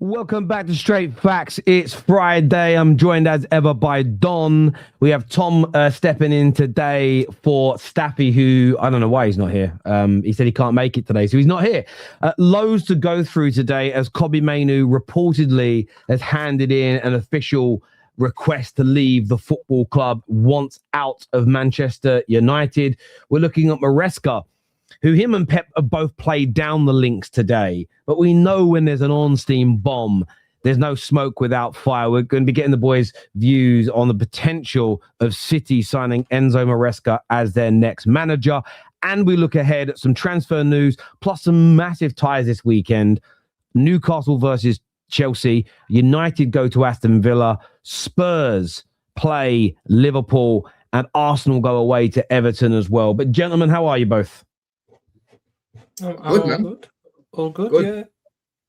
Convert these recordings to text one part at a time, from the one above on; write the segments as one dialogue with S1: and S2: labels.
S1: Welcome back to Straight Facts. It's Friday. I'm joined as ever by Don. We have Tom stepping in today for Staffy, who I don't know why he's not here. He said he can't make it today, so he's not here. Loads to go through today as Mainoo reportedly has handed in an official request to leave the football club, wants out of Manchester United. We're looking at Maresca, who him and Pep have both played down the links today. But we know when there's an on-steam bomb, there's no smoke without fire. We're going to be getting the boys' views on the potential of City signing Enzo Maresca as their next manager. And we look ahead at some transfer news, plus some massive ties this weekend. Newcastle versus Chelsea. United go to Aston Villa. Spurs play Liverpool. And Arsenal go away to Everton as well. But gentlemen, how are you both?
S2: Good, man. Good. All good, yeah.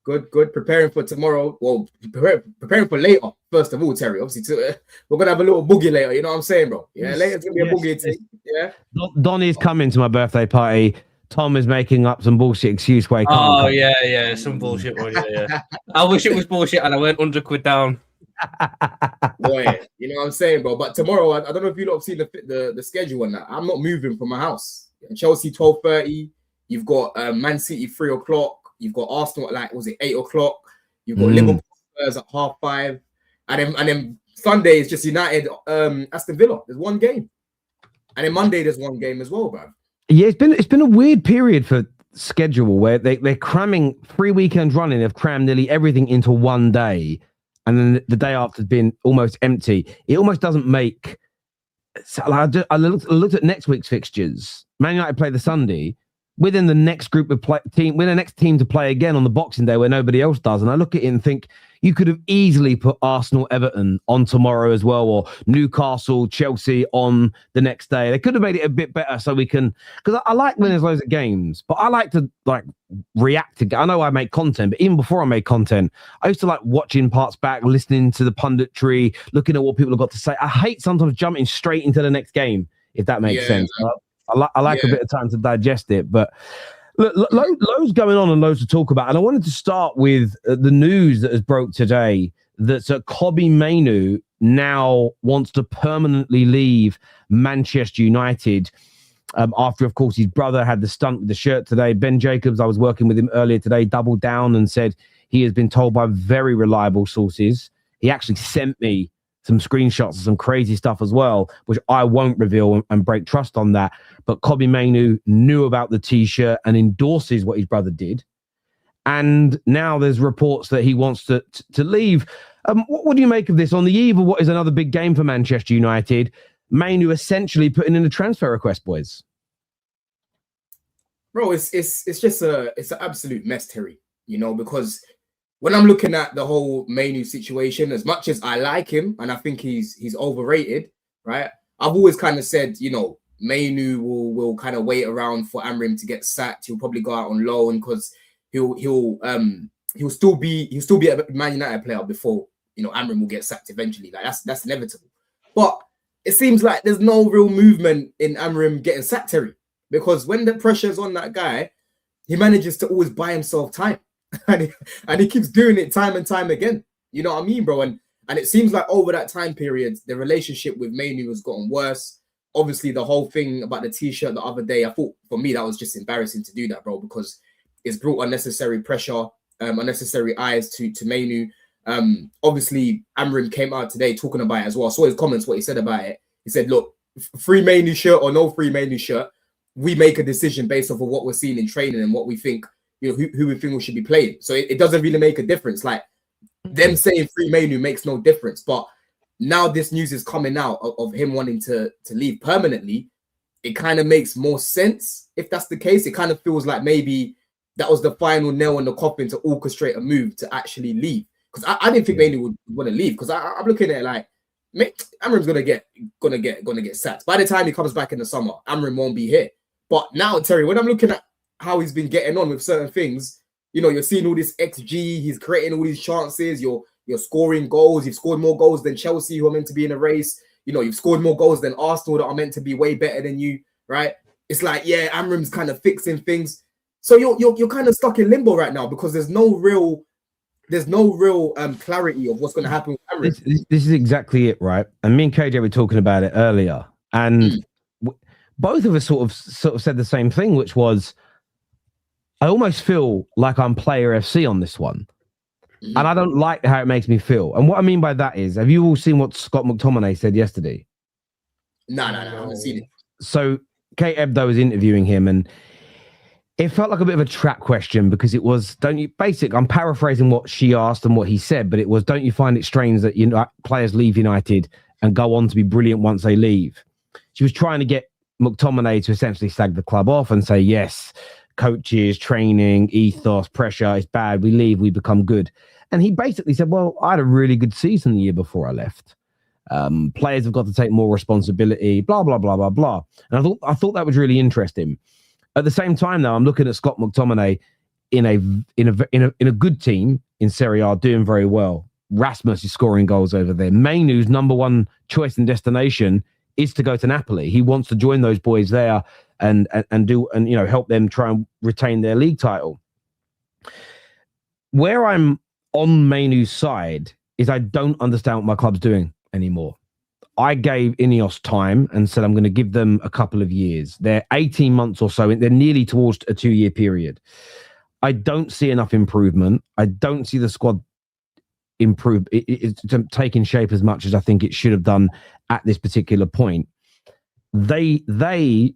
S3: Good. Preparing for tomorrow. Well, preparing for later, first of all, Terry. Obviously, we're going to have a little boogie later. You know what I'm saying, bro? Yeah, later's going to be a boogie thing. Yeah.
S1: Donnie's coming to my birthday party. Tom is making up some bullshit excuse why he can't come.
S2: Yeah. Some bullshit one, yeah. I wish it was bullshit and I went 100 quid down.
S3: Boy, you know what I'm saying, bro? But tomorrow, I don't know if you lot have seen the schedule on that. I'm not moving from my house. Chelsea, 12:30. You've got Man City 3 o'clock. You've got Arsenal at 8 o'clock. You've got Liverpool Spurs at 5:30. And then Sunday is just United Aston Villa. There's one game. And then Monday there's one game as well, bro.
S1: Yeah, it's been a weird period for schedule where they're cramming 3 weekends running. They've crammed nearly everything into one day. And then the day after has been almost empty. It almost doesn't make. I looked at next week's fixtures. Man United play the Sunday. Within the next group of team, we're the next team to play again on the Boxing Day where nobody else does. And I look at it and think you could have easily put Arsenal, Everton on tomorrow as well, or Newcastle, Chelsea on the next day. They could have made it a bit better so we can, because I like when there's loads of games, but I like to react to. I know I make content, but even before I made content, I used to like watching parts back, listening to the punditry, looking at what people have got to say. I hate sometimes jumping straight into the next game, if that makes sense. I like a bit of time to digest it, but loads going on and loads to talk about. And I wanted to start with the news that has broke today that Mainoo now wants to permanently leave Manchester United after, of course, his brother had the stunt with the shirt today. Ben Jacobs, I was working with him earlier today, doubled down and said he has been told by very reliable sources. He actually sent me some screenshots of some crazy stuff as well, which I won't reveal and break trust on that. But Mainoo knew about the T-shirt and endorses what his brother did. And now there's reports that he wants to leave. What do you make of this on the eve of what is another big game for Manchester United? Mainoo essentially putting in a transfer request, boys.
S3: Bro, it's just it's an absolute mess, Terry. You know, because when I'm looking at the whole Mainoo situation, as much as I like him and I think he's overrated, right? I've always kind of said, you know, Mainoo will kind of wait around for Amrim to get sacked. He'll probably go out on loan because he'll still be a Man United player before, you know, Amrim will get sacked eventually. Like that's inevitable. But it seems like there's no real movement in Amrim getting sacked, Terry, because when the pressure's on that guy, he manages to always buy himself time. and he keeps doing it time and time again. You know what I mean, bro? And it seems like over that time period, the relationship with Mainoo has gotten worse. Obviously, the whole thing about the T-shirt the other day, I thought for me that was just embarrassing to do that, bro, because it's brought unnecessary pressure, unnecessary eyes to Mainoo. Obviously, Amrim came out today talking about it as well. I saw his comments, what he said about it. He said, look, free Mainoo shirt or no free Mainoo shirt, we make a decision based off of what we're seeing in training and what we think, you know, who we think we should be playing. So it doesn't really make a difference. Like them saying free Mainoo makes no difference. But now this news is coming out of him wanting to leave permanently. It kind of makes more sense if that's the case. It kind of feels like maybe that was the final nail in the coffin to orchestrate a move to actually leave. Because I didn't think Mainoo would want to leave. Because I'm looking at it like Amrim's gonna get sacked. By the time he comes back in the summer, Amrim won't be here. But now, Terry, when I'm looking at how he's been getting on with certain things, you know, you're seeing all this XG, he's creating all these chances, you're scoring goals, you've scored more goals than Chelsea, who are meant to be in a race, you know, you've scored more goals than Arsenal that are meant to be way better than you, right? It's like, yeah, Amrim's kind of fixing things. So you're kind of stuck in limbo right now because there's no real there's no real clarity of what's going to happen with Amrin.
S1: This is exactly it, right? And me and KJ were talking about it earlier, and both of us sort of said the same thing, which was, I almost feel like I'm player FC on this one. And I don't like how it makes me feel. And what I mean by that is, have you all seen what Scott McTominay said yesterday?
S3: No, I haven't seen it.
S1: So Kate Ebdo was interviewing him, and it felt like a bit of a trap question, because it was, I'm paraphrasing what she asked and what he said, but it was, don't you find it strange that players leave United and go on to be brilliant once they leave? She was trying to get McTominay to essentially slag the club off and say, yes, coaches, training, ethos, pressure, it's bad. We leave, we become good. And he basically said, well, I had a really good season the year before I left. Players have got to take more responsibility, blah, blah, blah, blah, blah. And I thought that was really interesting. At the same time, though, I'm looking at Scott McTominay in a good team in Serie A, doing very well. Rasmus is scoring goals over there. Mainoo's number one choice and destination is to go to Napoli. He wants to join those boys there and help them try and retain their league title. Where I'm on Mainoo's side is I don't understand what my club's doing anymore. I gave Ineos time and said I'm going to give them a couple of years. They're 18 months or so. They're nearly towards a 2-year period. I don't see enough improvement. I don't see the squad improve. It's taking shape as much as I think it should have done at this particular point. They,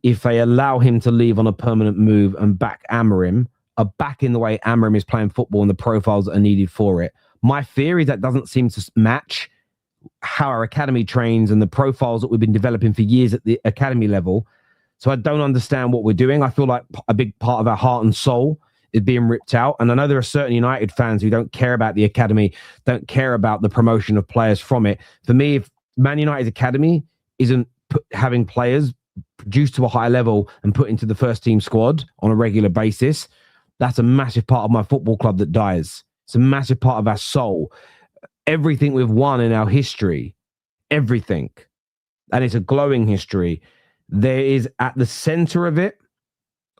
S1: if they allow him to leave on a permanent move and back Amorim, are back in the way Amorim is playing football and the profiles that are needed for it. My theory is that doesn't seem to match how our academy trains and the profiles that we've been developing for years at the academy level. So I don't understand what we're doing. I feel like a big part of our heart and soul is being ripped out. And I know there are certain United fans who don't care about the academy, don't care about the promotion of players from it. For me, if Man United's academy isn't having players produced to a high level and put into the first team squad on a regular basis, that's a massive part of my football club that dies. It's a massive part of our soul. Everything we've won in our history, everything, and it's a glowing history, there is at the center of it,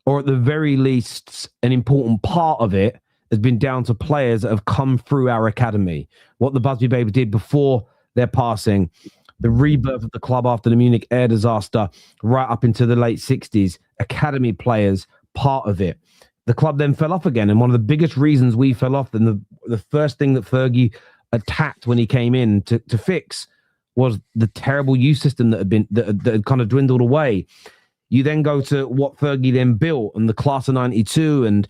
S1: or at the very least, an important part of it has been down to players that have come through our academy. What the Busby Babes did before their passing, the rebirth of the club after the Munich air disaster, right up into the late 60s, academy players, part of it. The club then fell off again. And one of the biggest reasons we fell off, and the first thing that Fergie attacked when he came in to fix, was the terrible youth system that had kind of dwindled away. You then go to what Fergie then built, and the class of 92, and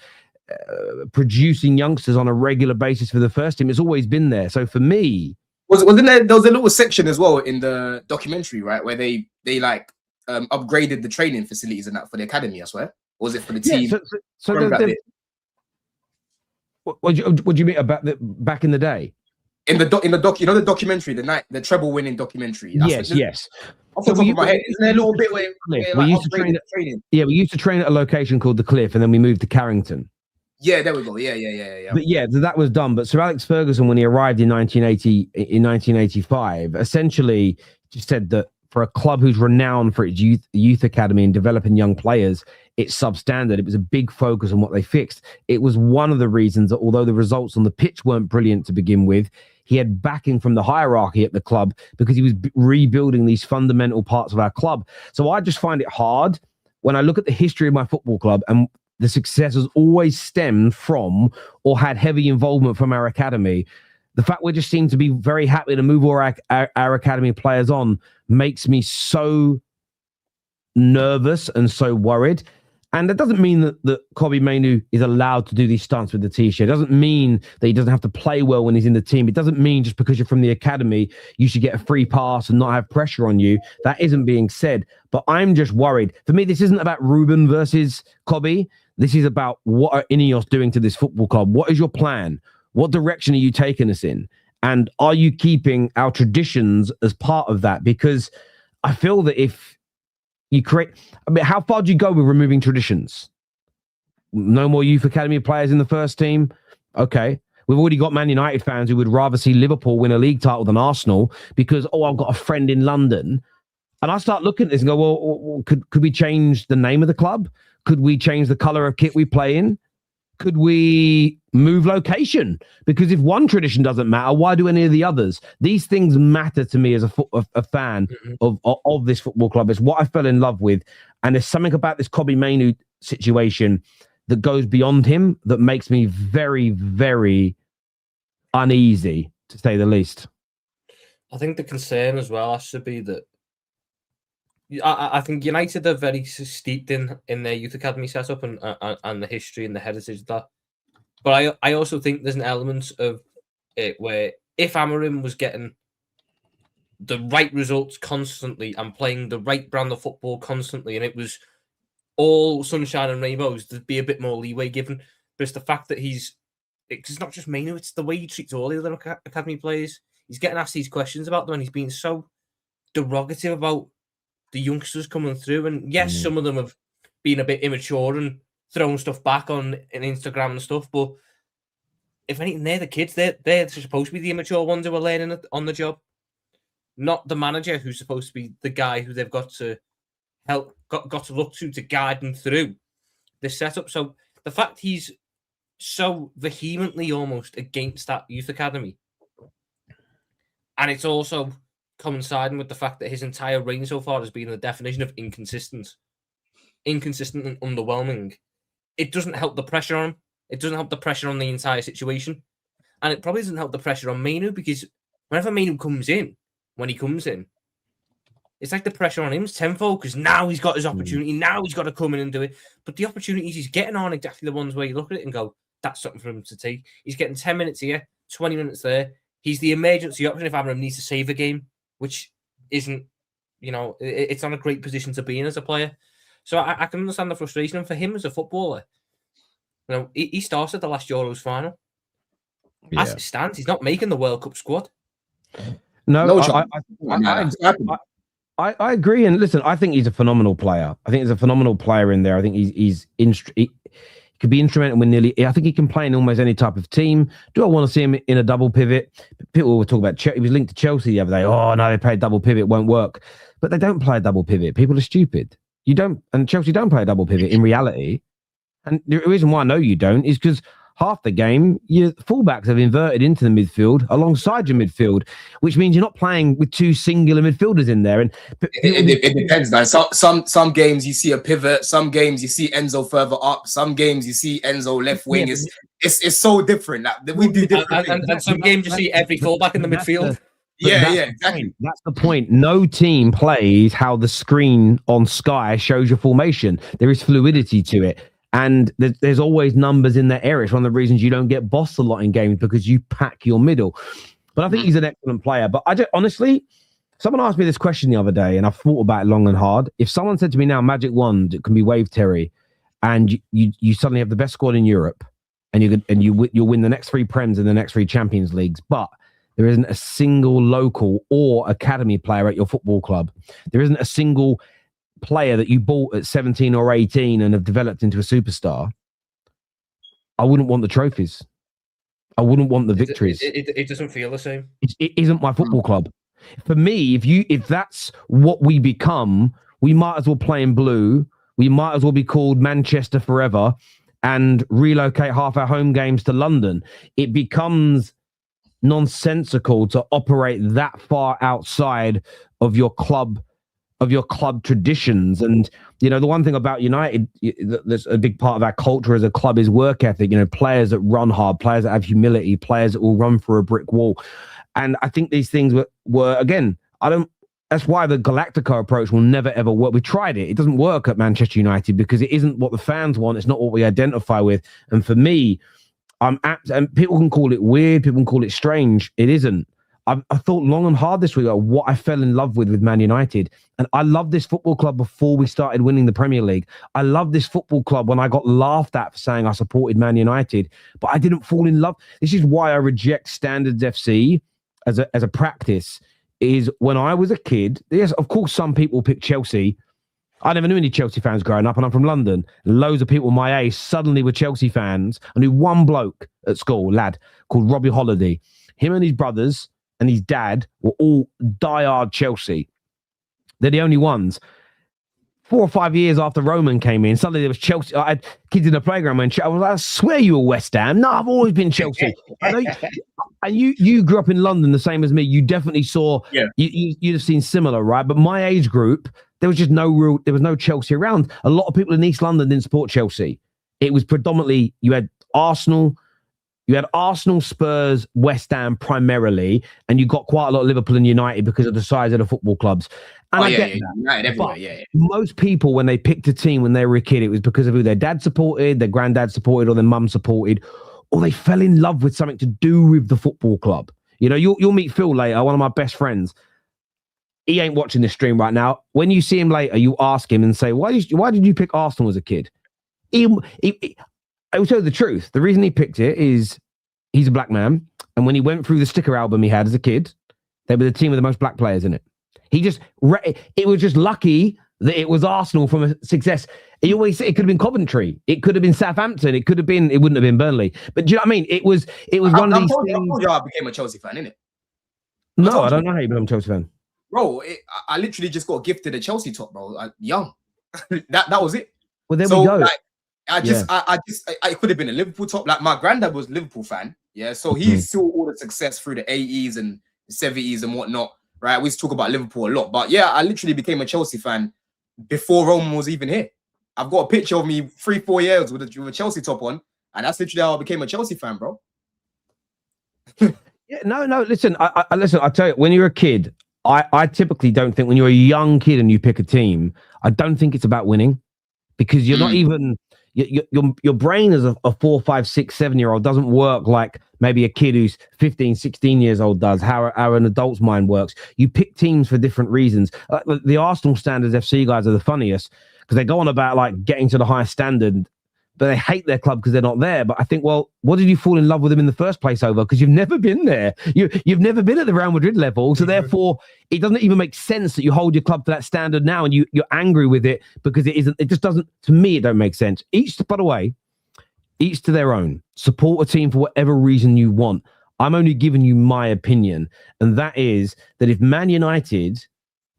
S1: producing youngsters on a regular basis for the first team. It's always been there. So for me,
S3: wasn't there was a little section as well in the documentary, right, where they upgraded the training facilities and that for the academy, I swear. Or was it for the team?
S1: Yeah, what do you mean about back in the day?
S3: In the the documentary, the treble winning documentary.
S1: Yes.
S3: Off the top of my head, isn't there a little bit where
S1: we used to train at training? Yeah, we used to train at a location called the Cliff, and then we moved to Carrington.
S3: Yeah, there we go. Yeah.
S1: But yeah, that was done. But Sir Alex Ferguson, when he arrived in 1985, essentially just said that for a club who's renowned for its youth academy and developing young players, it's substandard. It was a big focus on what they fixed. It was one of the reasons that although the results on the pitch weren't brilliant to begin with, he had backing from the hierarchy at the club because he was rebuilding these fundamental parts of our club. So I just find it hard when I look at the history of my football club, and the success has always stemmed from or had heavy involvement from our academy. The fact we just seem to be very happy to move our academy players on makes me so nervous and so worried. And that doesn't mean that Kobbie Mainoo is allowed to do these stunts with the T-shirt. It doesn't mean that he doesn't have to play well when he's in the team. It doesn't mean just because you're from the academy, you should get a free pass and not have pressure on you. That isn't being said. But I'm just worried. For me, this isn't about Ruben versus Kobbie. This is about what are Ineos doing to this football club? What is your plan? What direction are you taking us in? And are you keeping our traditions as part of that? Because I feel that if you how far do you go with removing traditions? No more youth academy players in the first team? Okay. We've already got Man United fans who would rather see Liverpool win a league title than Arsenal because, I've got a friend in London. And I start looking at this and go, well, could we change the name of the club? Could we change the colour of kit we play in? Could we move location, because if one tradition doesn't matter, why do any of the others? These things matter to me as a fan of this football club. It's what I fell in love with, and there's something about this Kobbie Mainoo situation that goes beyond him that makes me very, very uneasy, to say the least.
S2: I think the concern as well has to be that I think United are very steeped in their youth academy setup and the history and the heritage of that. But I also think there's an element of it where if Amorim was getting the right results constantly and playing the right brand of football constantly, and it was all sunshine and rainbows, there'd be a bit more leeway given. But it's the fact that it's not just Mainoo, it's the way he treats all the other academy players. He's getting asked these questions about them, and he's being so derogative about the youngsters coming through. And yes, some of them have been a bit immature and throwing stuff back on Instagram and stuff, but if anything, they're the kids. They're supposed to be the immature ones who are learning it on the job, not the manager who's supposed to be the guy who they've got to help, got to look to guide them through this setup. So the fact he's so vehemently almost against that youth academy, and it's also coinciding with the fact that his entire reign so far has been the definition of inconsistent and underwhelming. It doesn't help the pressure on him. It doesn't help the pressure on the entire situation. And it probably doesn't help the pressure on Mainoo, because whenever Mainoo comes in, it's like the pressure on him is tenfold, because now he's got his opportunity. Now he's got to come in and do it. But the opportunities he's getting aren't exactly the ones where you look at it and go, that's something for him to take. He's getting 10 minutes here, 20 minutes there. He's the emergency option if Amorim needs to save a game, which isn't, it's not a great position to be in as a player. So I can understand the frustration. And for him as a footballer, he started the last Euros final. Yeah. As it stands, he's not making the World Cup squad.
S1: No, I agree. And listen, I think he's a phenomenal player. I think he's a phenomenal player in there. I think he could be instrumental in I think he can play in almost any type of team. Do I want to see him in a double pivot? People will talk about he was linked to Chelsea the other day. Oh, no, they play a double pivot, won't work. But they don't play a double pivot. People are stupid. You don't, and Chelsea don't play a double pivot in reality. And the reason why I know you don't is because half the game, your fullbacks have inverted into the midfield alongside your midfield, which means you're not playing with two singular midfielders in there. And
S3: it depends, man. Some games you see a pivot, some games you see Enzo further up, some games you see Enzo left wing. Yeah, it's so different. That we do different things.
S2: And some games you see every fullback in the midfield.
S3: Exactly.
S1: That's the point. No team plays how the screen on Sky shows your formation. There is fluidity to it. And there's always numbers in that area. It's one of the reasons you don't get bossed a lot in games, because you pack your middle. But I think he's an excellent player. But honestly, someone asked me this question the other day, and I've thought about it long and hard. If someone said to me now, magic wand, it can be waved, Terry, and you suddenly have the best squad in Europe, and you'll win the next 3 Prems and the next 3 Champions Leagues, but there isn't a single local or academy player at your football club. There isn't a single player that you bought at 17 or 18 and have developed into a superstar. I wouldn't want the trophies. I wouldn't want the victories.
S2: It doesn't feel the same.
S1: It isn't my football club. For me, if that's what we become, we might as well play in blue. We might as well be called Manchester forever and relocate half our home games to London. It becomes nonsensical to operate that far outside of your club traditions. And the one thing about United that's a big part of our culture as a club is work ethic. Players that run hard, players that have humility, players that will run through a brick wall. And I think these things were again, that's why the Galactico approach will never ever work. We tried it doesn't work at Manchester United, because it isn't what the fans want. It's not what we identify with. And for me, and people can call it weird, people can call it strange. It isn't. I thought long and hard this week about what I fell in love with Man United. And I loved this football club before we started winning the Premier League. I loved this football club when I got laughed at for saying I supported Man United, but I didn't fall in love. This is why I reject Standards FC as a practice. Is when I was a kid, yes, of course, some people pick Chelsea. I never knew any Chelsea fans growing up, and I'm from London. Loads of people my age suddenly were Chelsea fans. I knew one bloke at school, lad, called Robbie Holiday. Him and his brothers and his dad were all diehard Chelsea. They're the only ones. 4 or 5 years after Roman came in, suddenly there was Chelsea. I had kids in the playground when I was like, I swear you were West Ham. No, I've always been Chelsea. I know and you grew up in London the same as me. You definitely saw, you'd have seen similar, right? But my age group, there was no Chelsea around. A lot of people in East London didn't support Chelsea. It was predominantly, you had Arsenal, Spurs, West Ham primarily, and you got quite a lot of Liverpool and United because of the size of the football clubs. And I get that.
S3: United everywhere,
S1: Most people, when they picked a team when they were a kid, it was because of who their dad supported, their granddad supported, or their mum supported, or they fell in love with something to do with the football club. You know, you'll meet Phil later, one of my best friends. He ain't watching this stream right now. When you see him later, you ask him and say, why did you pick Arsenal as a kid? I will tell you the truth. The reason he picked it is he's a black man. And when he went through the sticker album he had as a kid, they were the team with the most black players in it. It was just lucky that it was Arsenal from a success. He always said it could have been Coventry. It could have been Southampton. It wouldn't have been Burnley. But do you know what I mean? It was one of these things.
S3: I told you I became a Chelsea fan, innit?
S1: No, I don't know how you become a Chelsea fan.
S3: Bro, I literally just got gifted a Chelsea top, bro. Young. that was it.
S1: Well, there we go.
S3: Like, it could have been a Liverpool top. Like my granddad was a Liverpool fan. Yeah. So he saw all the success through the 80s and 70s and whatnot. Right. We used to talk about Liverpool a lot. But yeah, I literally became a Chelsea fan before Roman was even here. I've got a picture of me 3-4 years with a Chelsea top on. And that's literally how I became a Chelsea fan, bro.
S1: No. Listen, I tell you, when you're a kid, I typically don't think when you're a young kid and you pick a team, I don't think it's about winning because you're not even your brain as a 4, 5, 6, 7-year-old doesn't work like maybe a kid who's 15, 16 years old does, how an adult's mind works. You pick teams for different reasons. The Arsenal Standards FC guys are the funniest because they go on about like getting to the highest standard, but they hate their club because they're not there. But I think, well, what did you fall in love with them in the first place over? Because you've never been there. You've never been at the Real Madrid level. So therefore, it doesn't even make sense that you hold your club to that standard now and you're angry with it because it isn't. It just doesn't, to me, it don't make sense. By the way, each to their own. Support a team for whatever reason you want. I'm only giving you my opinion. And that is that if Man United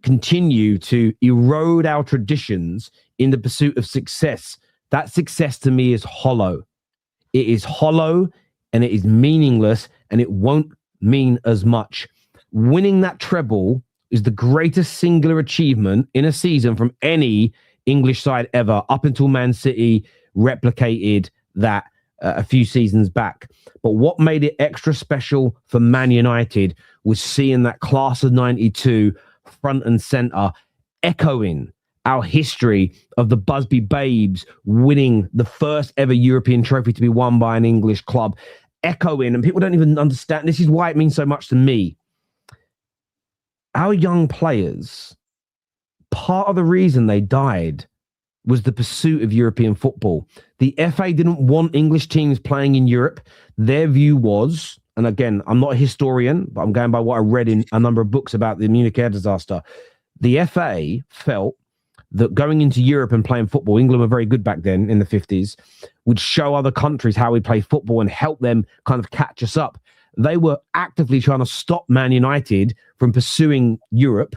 S1: continue to erode our traditions in the pursuit of success, that success to me is hollow. It is hollow and it is meaningless and it won't mean as much. Winning that treble is the greatest singular achievement in a season from any English side ever, up until Man City replicated that a few seasons back. But what made it extra special for Man United was seeing that class of 92 front and centre echoing our history of the Busby Babes winning the first ever European trophy to be won by an English club, echoing, and people don't even understand. This is why it means so much to me. Our young players, part of the reason they died was the pursuit of European football. The FA didn't want English teams playing in Europe. Their view was, and again, I'm not a historian, but I'm going by what I read in a number of books about the Munich air disaster. The FA felt that going into Europe and playing football, England were very good back then in the 50s, would show other countries how we play football and help them kind of catch us up. They were actively trying to stop Man United from pursuing Europe.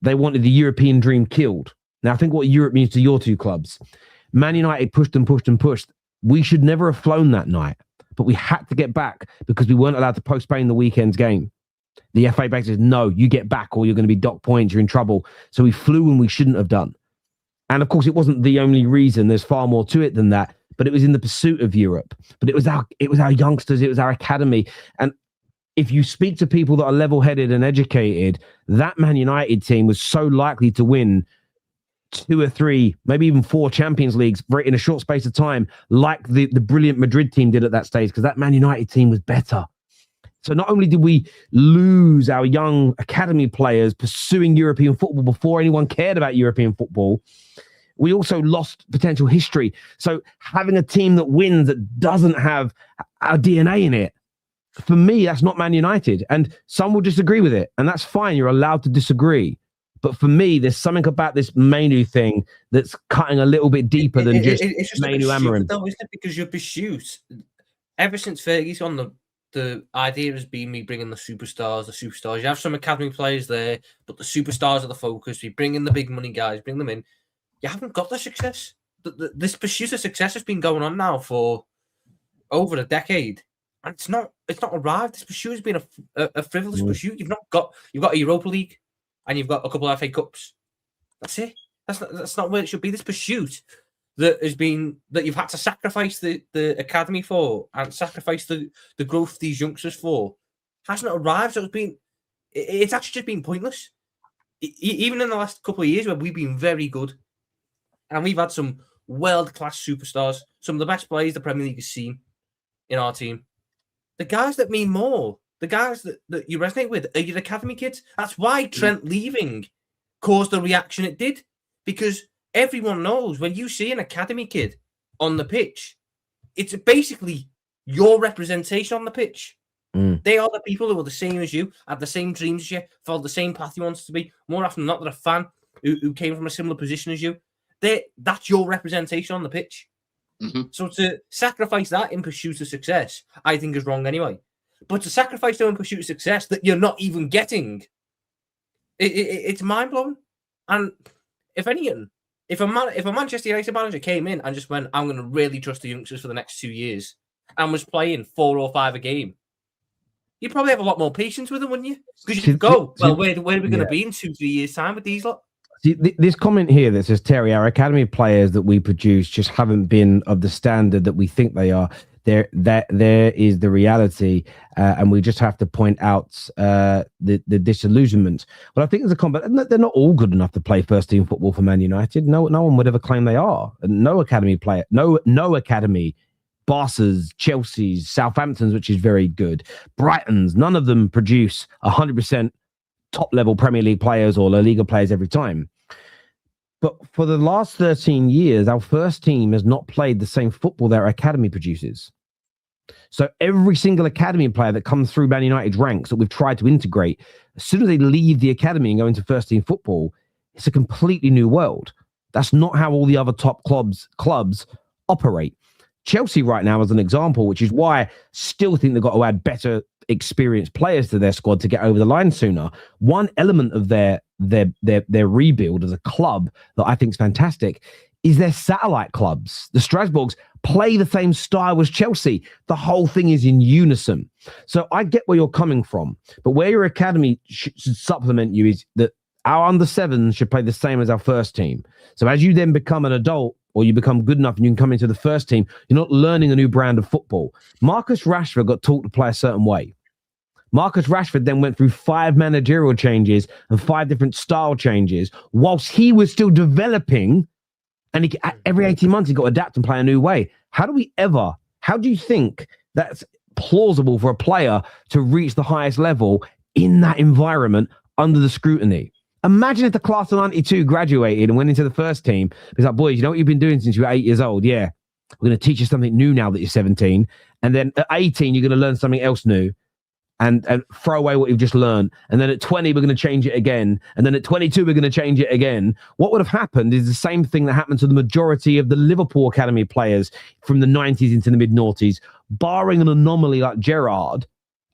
S1: They wanted the European dream killed. Now, think what Europe means to your two clubs. Man United pushed and pushed and pushed. We should never have flown that night, but we had to get back because we weren't allowed to postpone the weekend's game. The FA basically said, no, you get back or you're going to be docked points, you're in trouble. So we flew when we shouldn't have done. And of course, it wasn't the only reason. There's far more to it than that. But it was in the pursuit of Europe. But it was our youngsters, it was our academy. And if you speak to people that are level-headed and educated, that Man United team was so likely to win 2 or 3, maybe even 4 Champions Leagues in a short space of time, like the brilliant Madrid team did at that stage, because that Man United team was better. So not only did we lose our young academy players pursuing European football before anyone cared about European football, we also lost potential history. So having a team that wins that doesn't have our DNA in it, for me, that's not Man United. And some will disagree with it. And that's fine. You're allowed to disagree. But for me, there's something about this Mainoo thing that's cutting a little bit deeper than just Mainoo Amarin.
S2: Though, isn't it? Because you're pursuit. Ever since Fergie's on the idea has been me bringing the superstars. You have some academy players there, but the superstars are the focus. We bring in the big money guys, bring them in. you haven't got the success. This pursuit of success has been going on now for over a decade, and it's not arrived. This pursuit has been a frivolous pursuit. You've got a Europa League, and you've got a couple of FA Cups. That's it. That's not where it should be. This pursuit that you've had to sacrifice the academy for and sacrifice the growth of these youngsters for hasn't arrived. So it's actually just been pointless. Even in the last couple of years where we've been very good and we've had some world-class superstars, some of the best players the Premier League has seen in our team. The guys that mean more, the guys that you resonate with are your academy kids. That's why Trent leaving caused the reaction it did, because everyone knows when you see an academy kid on the pitch, it's basically your representation on the pitch. They are the people who are the same as you, have the same dreams as you, follow the same path you want to be. More often than not, they're a fan who came from a similar position as you. That's your representation on the pitch. So to sacrifice that in pursuit of success, I think is wrong anyway. But to sacrifice them in pursuit of success that you're not even getting, it's mind-blowing. And if anything, if a Manchester United manager came in and just went, I'm going to really trust the youngsters for the next 2 years, and was playing 4 or 5 a game, you'd probably have a lot more patience with them, wouldn't you? Because you'd go, well, where are we going to be in 2-3 years' time with these lot?
S1: See, this comment here that says, Terry, our academy players that we produce just haven't been of the standard that we think they are. There is the reality, and we just have to point out the disillusionment. But I think there's a comment. They're not all good enough to play first team football for Man United. No one would ever claim they are. No academy player, no academy. Barca's, Chelsea's, Southampton's, which is very good. Brighton's, none of them produce 100% top-level Premier League players or La Liga players every time. But for the last 13 years, our first team has not played the same football their academy produces. So every single academy player that comes through Man United's ranks that we've tried to integrate, as soon as they leave the academy and go into first team football, it's a completely new world. That's not how all the other top clubs operate. Chelsea right now is an example, which is why I still think they've got to add better experienced players to their squad to get over the line sooner. One element of their rebuild as a club that I think is fantastic is their satellite clubs. The Strasbourgs play the same style as Chelsea. The whole thing is in unison. So I get where you're coming from, but where your academy should supplement you is that our under-7s should play the same as our first team. So as you then become an adult, or you become good enough and you can come into the first team, you're not learning a new brand of football. Marcus Rashford got taught to play a certain way. Marcus Rashford then went through 5 managerial changes and 5 different style changes whilst he was still developing, and every 18 months he got to adapt and play a new way. How do you think that's plausible for a player to reach the highest level in that environment under the scrutiny? Imagine if the class of 92 graduated and went into the first team. It's like, boys, you know what you've been doing since you were 8 years old? Yeah. We're going to teach you something new now that you're 17. And then at 18, you're going to learn something else new and throw away what you've just learned. And then at 20, we're going to change it again. And then at 22, we're going to change it again. What would have happened is the same thing that happened to the majority of the Liverpool Academy players from the 90s into the mid-noughties, barring an anomaly like Gerrard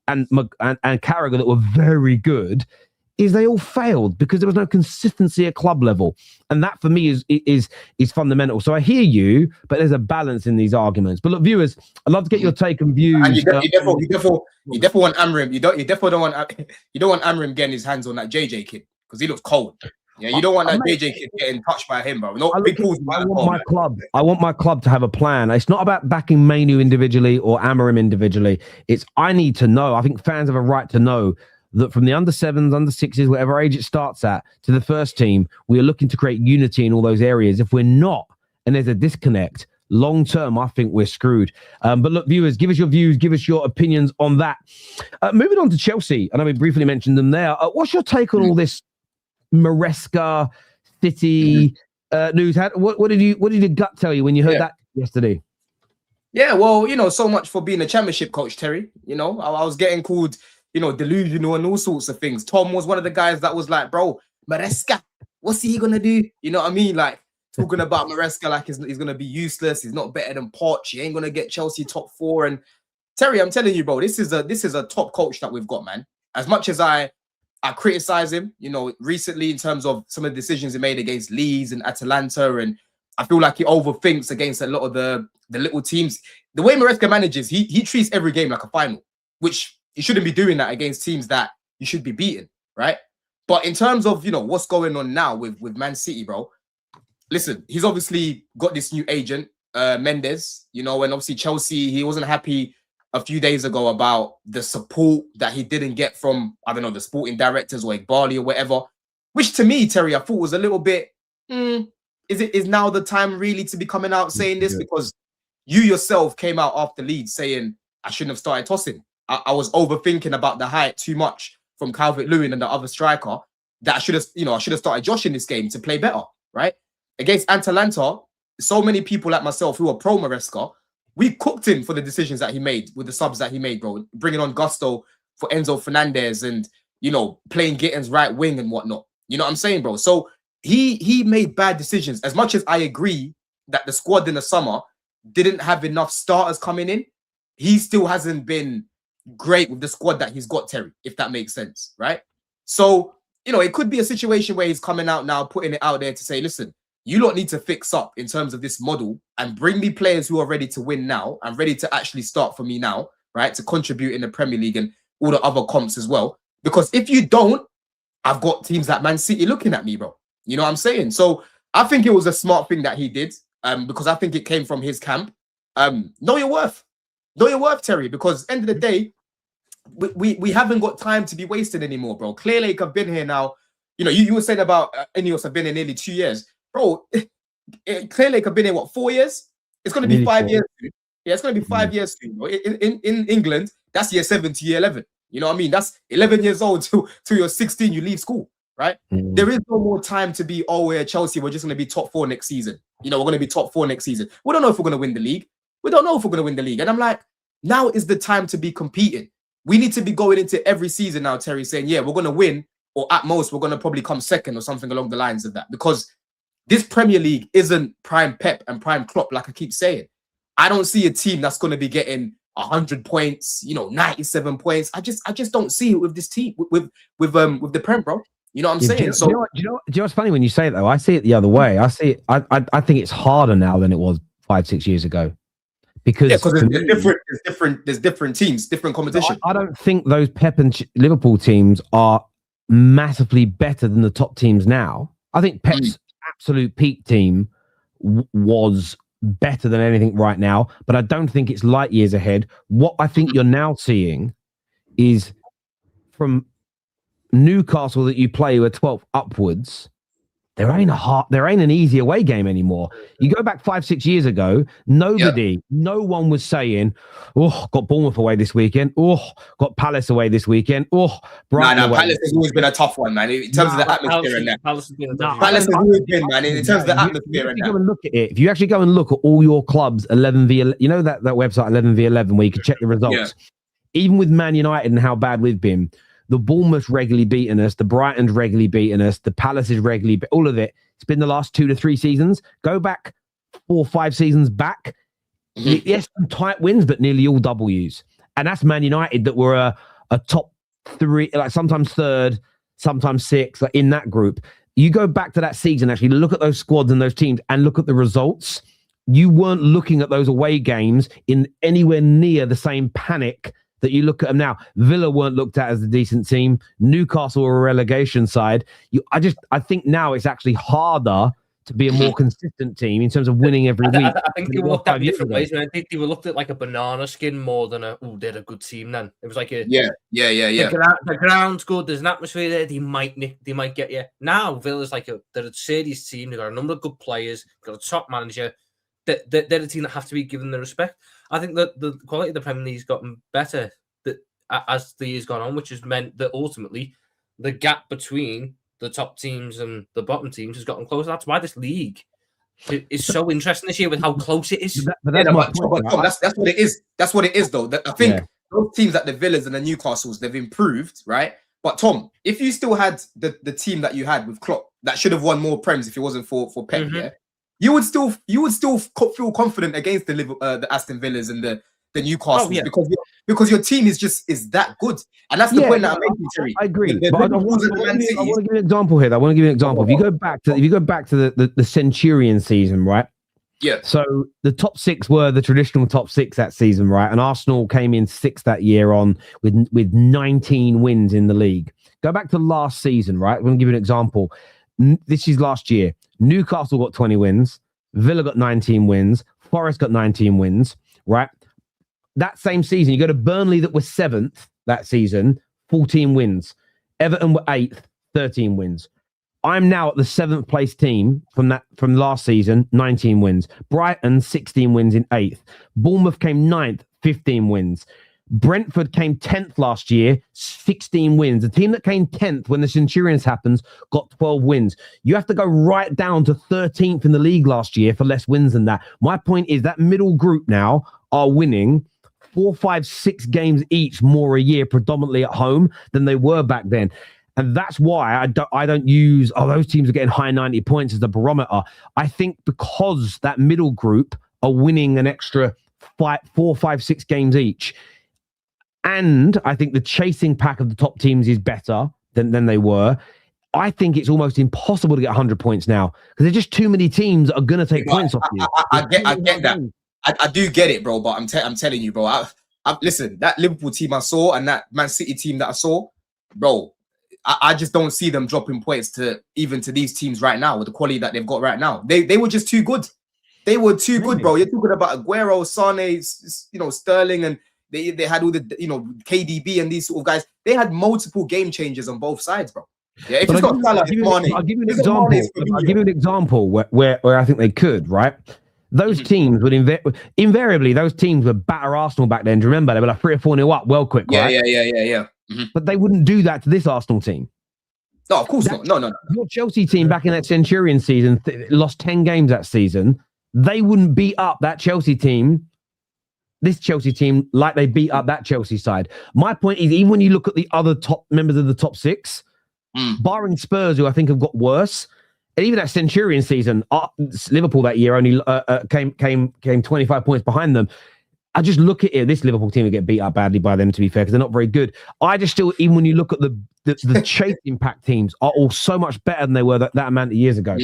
S1: and Carragher that were very good, is they all failed because there was no consistency at club level. And that for me is fundamental. So I hear you, but there's a balance in these arguments. But look, viewers, I'd love to get your take and views.
S3: And you definitely want Amrim. You definitely don't want Amrim getting his hands on that JJ kid because he looks cold. Yeah, you don't want that JJ kid getting touched by him, bro. No big balls. I want my club to have a plan. It's not about backing Mainoo individually or Amrim individually. I need to know. I think fans have a right to know that from the under-7s, under-6s, whatever age it starts at, to the first team, we are looking to create unity in all those areas. If we're not, and there's a disconnect, long-term, I think we're screwed. But look, viewers, give us your views, give us your opinions on that. Moving on to Chelsea, I know we briefly mentioned them there. What's your take on all this Maresca City news? What did your gut tell you when you heard that yesterday? Yeah, well, so much for being a championship coach, Terry. I was getting called delusional and all sorts of things. Tom was one of the guys that was like, bro, Maresca, what's he gonna do? You know what I mean? Like talking about Maresca like he's gonna be useless. He's not better than Poch. He ain't gonna get Chelsea top 4. And Terry, I'm telling you, bro, this is a top coach that we've got, man. As much as I I criticize him, recently in terms of some of the decisions he made against Leeds and Atalanta, and I feel like he overthinks against a lot of the little teams. The way Maresca manages, he treats every game like a final, which he shouldn't be doing that against teams that you should be beating, right? But in terms of, what's going on now with Man City, bro, listen, he's obviously got this new agent, Mendes, and obviously Chelsea, he wasn't happy a few days ago about the support that he didn't get from, I don't know, the sporting directors or Igbali or whatever, which to me, Terry, I thought was a little bit, is now the time really to be coming out saying this? Because you yourself came out after Leeds saying, I shouldn't have started tossing. I was overthinking about the height too much from Calvert-Lewin and the other striker, that I should have started Josh in this game to play better, right? Against Atalanta, so many people like myself who are pro Maresca, we cooked him for the decisions that he made with the subs that he made, bro. Bringing on Gusto for Enzo Fernandez and, playing Gittins right wing and whatnot. You know what I'm saying, bro? So he made bad decisions. As much as I agree that the squad in the summer didn't have enough starters coming in, he still hasn't been great with the squad that he's got, Terry, if that makes sense, right? So, it could be a situation where he's coming out now, putting it out there to say, listen, you lot need to fix up in terms of this model and bring me players who are ready to win now and ready to actually start for me now, right? To contribute in the Premier League and all the other comps as well. Because if you don't, I've got teams like Man City looking at me, bro. You know what I'm saying? So I think it was a smart thing that he did, because I think it came from his camp. Know your worth. Know your worth, Terry, because end of the day, we haven't got time to be wasted anymore, bro. Clear Lake have been here now. You were saying about Ineos have been here nearly 2 years. Bro, Clear Lake have been here, 4 years? It's going to be 5 years soon. Yeah, it's going to be 5 years soon, bro. In England, that's year 7 to year 11. You know what I mean? That's 11 years old till you're 16, you leave school, right? There is no more time to be, we're Chelsea, we're just going to be top 4 next season. We're going to be top 4 next season. We don't know if we're going to win the league. We don't know if we're going to win the league. And I'm like, now is the time to be competing. We need to be going into every season now, Terry, saying, yeah, we're going to win, or at most, we're going to probably come second or something along the lines of that. Because this Premier League isn't prime Pep and prime Klopp, like I keep saying. I don't see a team that's going to be getting 100 points, 97 points. I just don't see it with this team, with the Prem, bro. You know what I'm saying?
S1: Do you know what's funny when you say it, though? I see it the other way. I see it. I think it's harder now than it was 5-6 years ago. Because
S3: there's different teams, different competition.
S1: I don't think those Pep and Liverpool teams are massively better than the top teams now. I think Pep's absolute peak team was better than anything right now, but I don't think it's light years ahead. What I think you're now seeing is from Newcastle that you play with 12 upwards, there ain't an easy away game anymore. You go back 5-6 years ago, no one was saying, got Bournemouth away this weekend. Got Palace away this weekend. Brighton away.
S3: Palace has always been a tough one, man. In terms of the atmosphere and that. Palace has always been, man. In terms of the atmosphere and that.
S1: Go and look at it. If you actually go and look at all your clubs, 11v11, you know that website 11v11 where you can check the results. Yeah. Even with Man United and how bad we've been, the Bournemouth regularly beating us, the Brighton's regularly beating us, the Palace is regularly, all of it. It's been the last 2 to 3 seasons. Go back 4 or 5 seasons back. Yes, some tight wins, but nearly all W's. And that's Man United that were a top 3, like sometimes 3rd, sometimes 6th, like in that group. You go back to that season, actually look at those squads and those teams and look at the results. You weren't looking at those away games in anywhere near the same panic that you look at them now. Villa weren't looked at as a decent team. Newcastle were a relegation side. I think now it's actually harder to be a more consistent team in terms of winning every week.
S2: I think they were looked at different ways. I think they were looked at like a banana skin more than they're a good team then. It was like the ground's good, there's an atmosphere there, they might get you. Now Villa's like they're a serious team, they've got a number of good players, got a top manager. They're a team that have to be given the respect. I think that the quality of the Premier League's gotten better as the years gone on, which has meant that ultimately the gap between the top teams and the bottom teams has gotten closer. That's why this league is so interesting this year with how close it is.
S3: That's what it is. That's what it is, though. I think those teams like the Villas and the Newcastles, they've improved, right? But Tom, if you still had the team that you had with Klopp, that should have won more Prems if it wasn't for Pep, you would still feel confident against the Aston Villas and the the Newcastle
S2: Oh, yeah.
S3: because your team is that good, and that's the point that I'm making, Terry.
S1: I agree.
S3: The
S1: But I
S3: Liverpools and the Man
S1: want to
S3: Cities.
S1: give you an example here. I want to give you an example. If you go back to the Centurion season, right?
S3: Yeah.
S1: So the top six were the traditional top six that season, right? And Arsenal came in sixth that year on with 19 wins in the league. Go back to last season, right? I'm going to give you an example. This is last year. Newcastle got 20 wins. Villa got 19 wins. Forest got 19 wins, right? That same season, you go to Burnley that was seventh that season, 14 wins. Everton were eighth, 13 wins. I'm now at the seventh place team from last season, 19 wins. Brighton, 16 wins in eighth. Bournemouth came ninth, 15 wins. Brentford came 10th last year, 16 wins. The team that came 10th when the Centurions happens got 12 wins. You have to go right down to 13th in the league last year for less wins than that. My point is that middle group now are winning 4, 5, 6 games each more a year, predominantly at home, than they were back then. And that's why I don't use, those teams are getting high 90 points as the barometer. I think because that middle group are winning an extra 4, 5, 6 games each. And I think the chasing pack of the top teams is better than they were. I think it's almost impossible to get 100 points now because there's just too many teams that are going to take points off you.
S3: I get that. I do get it, bro. But I'm telling you, bro. Listen, that Liverpool team I saw and that Man City team that I saw, bro. I just don't see them dropping points to these teams right now with the quality that they've got right now. They were just too good. They were too good, bro. You're talking about Aguero, Sane, Sterling, and they had all the KDB and these sort of guys. They had multiple game changers on both sides, bro. Yeah, if it's not Salah,
S1: I'll give you an example. I'll give you an example where I think they could, right? Those teams would invariably those teams would batter Arsenal back then. Do you remember? They were like 3 or 4-0 up, well quick, right?
S3: Yeah. Mm-hmm.
S1: But they wouldn't do that to this Arsenal team.
S3: No, of course not. No.
S1: Your Chelsea team back in that Centurion season lost 10 games that season. They wouldn't beat up that Chelsea team, this Chelsea team, like they beat up that Chelsea side. My point is, even when you look at the other top members of the top six, barring Spurs, who I think have got worse, and even that Centurion season, Liverpool that year only came 25 points behind them. I just look at it. This Liverpool team will get beat up badly by them, to be fair, because they're not very good. I just still, even when you look at the chase impact teams, are all so much better than they were that amount of years ago.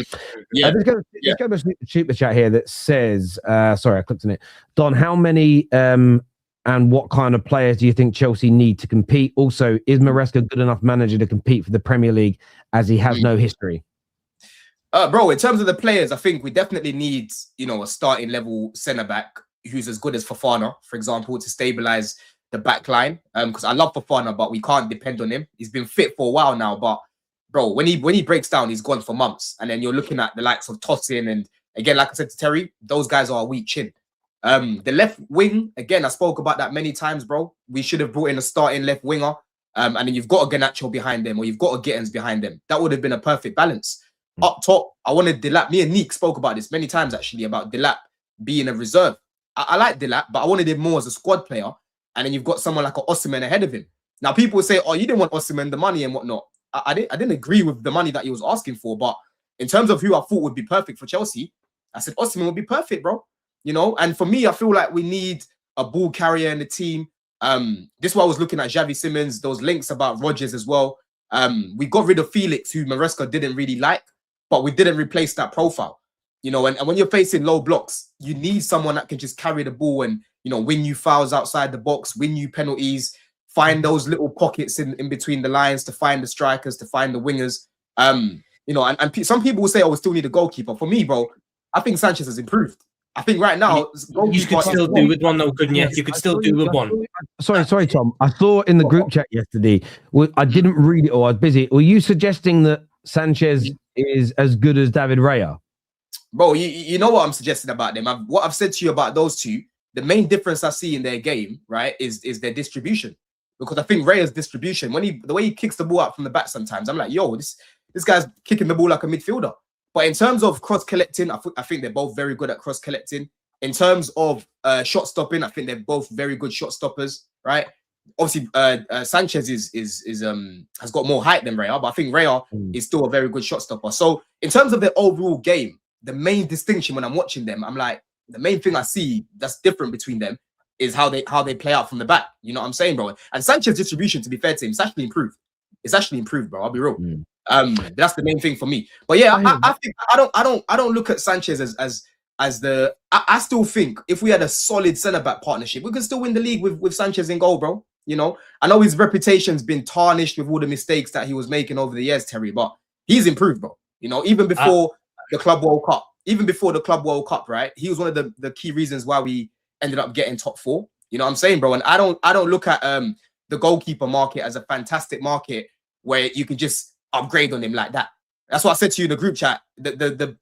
S3: Yeah.
S1: Let's go to a super chat here that says, sorry, I clicked on it. Don, how many and what kind of players do you think Chelsea need to compete? Also, is Maresca a good enough manager to compete for the Premier League as he has no history?
S3: Bro, in terms of the players, I think we definitely need, a starting level centre back who's as good as Fofana, for example, to stabilize the back line. Because I love Fofana, but we can't depend on him. He's been fit for a while now, but bro, when he breaks down, he's gone for months. And then you're looking at the likes of Tosin, and again, like I said to Terry, those guys are a weak chin. The left wing, again, I spoke about that many times, bro. We should have brought in a starting left winger, and then you've got a Garnacho behind them, or you've got a Gittins behind them. That would have been a perfect balance. Up top, I wanted Delap. Me and Neek spoke about this many times, actually, about Delap being a reserve. I like Delap, but I wanted him more as a squad player. And then you've got someone like an Osimhen ahead of him. Now, people say, oh, you didn't want Osimhen, the money and whatnot. I didn't agree with the money that he was asking for. But in terms of who I thought would be perfect for Chelsea, I said Osimhen would be perfect, bro. And for me, I feel like we need a ball carrier in the team. This is why I was looking at Xavi Simons, those links about Rodgers as well. We got rid of Felix, who Maresca didn't really like, but we didn't replace that profile. And when you're facing low blocks, you need someone that can just carry the ball and, win you fouls outside the box, win you penalties, find those little pockets in between the lines to find the strikers, to find the wingers. And some people will say, oh, we still need a goalkeeper. For me, bro, I think Sanchez has improved. I think right now...
S2: You could still do with one, though, couldn't you? You could still do with one.
S1: Sorry, Tom. I saw in the group chat yesterday, I didn't read it or I was busy. Were you suggesting that Sanchez is as good as David Raya?
S3: Bro, you know what I'm suggesting about them. What I've said to you about those two, the main difference I see in their game, right, is their distribution. Because I think Raya's distribution, the way he kicks the ball out from the back sometimes, I'm like, yo, this guy's kicking the ball like a midfielder. But in terms of cross-collecting, I think they're both very good at cross-collecting. In terms of shot stopping, I think they're both very good shot stoppers, right? Obviously, Sanchez has got more height than Raya, but I think Raya is still a very good shot stopper. So in terms of their overall game, the main distinction when I'm watching them, I'm like, the main thing I see that's different between them is how they play out from the back. You know what I'm saying, bro? And Sanchez distribution, to be fair to him, it's actually improved. It's actually improved, bro. I'll be real. That's the main thing for me. But yeah, I think I don't look at Sanchez as the. I still think if we had a solid centre back partnership, we could still win the league with Sanchez in goal, bro. You know, I know his reputation's been tarnished with all the mistakes that he was making over the years, Terry, but he's improved, bro. You know, even before the Club World Cup, right? He was one of the key reasons why we ended up getting top 4. You know what I'm saying, bro? And I don't look at the goalkeeper market as a fantastic market where you can just upgrade on him like that. That's what I said to you in the group chat. The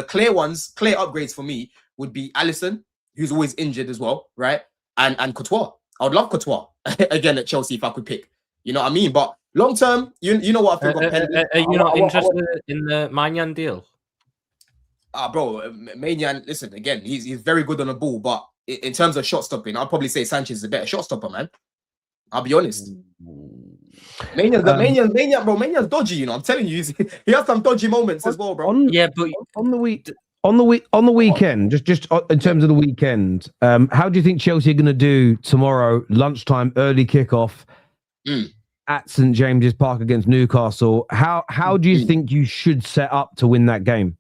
S3: clear upgrades for me would be Alisson, who's always injured as well, right? And Courtois. I would love Courtois again at Chelsea if I could pick. You know what I mean? But long term, you know what I think.
S2: Are you not interested in the Maignan deal?
S3: Bro, Maignan, listen, again, he's very good on the ball, but in terms of shot stopping, I'd probably say Sanchez is a better shot stopper, man. I'll be honest. Maignan, dodgy, you know. I'm telling you, he has some dodgy moments as well, bro.
S1: On the weekend, just in terms of the weekend, how do you think Chelsea are going to do tomorrow, lunchtime, early kickoff at St James's Park against Newcastle? How do you think you should set up to win that game?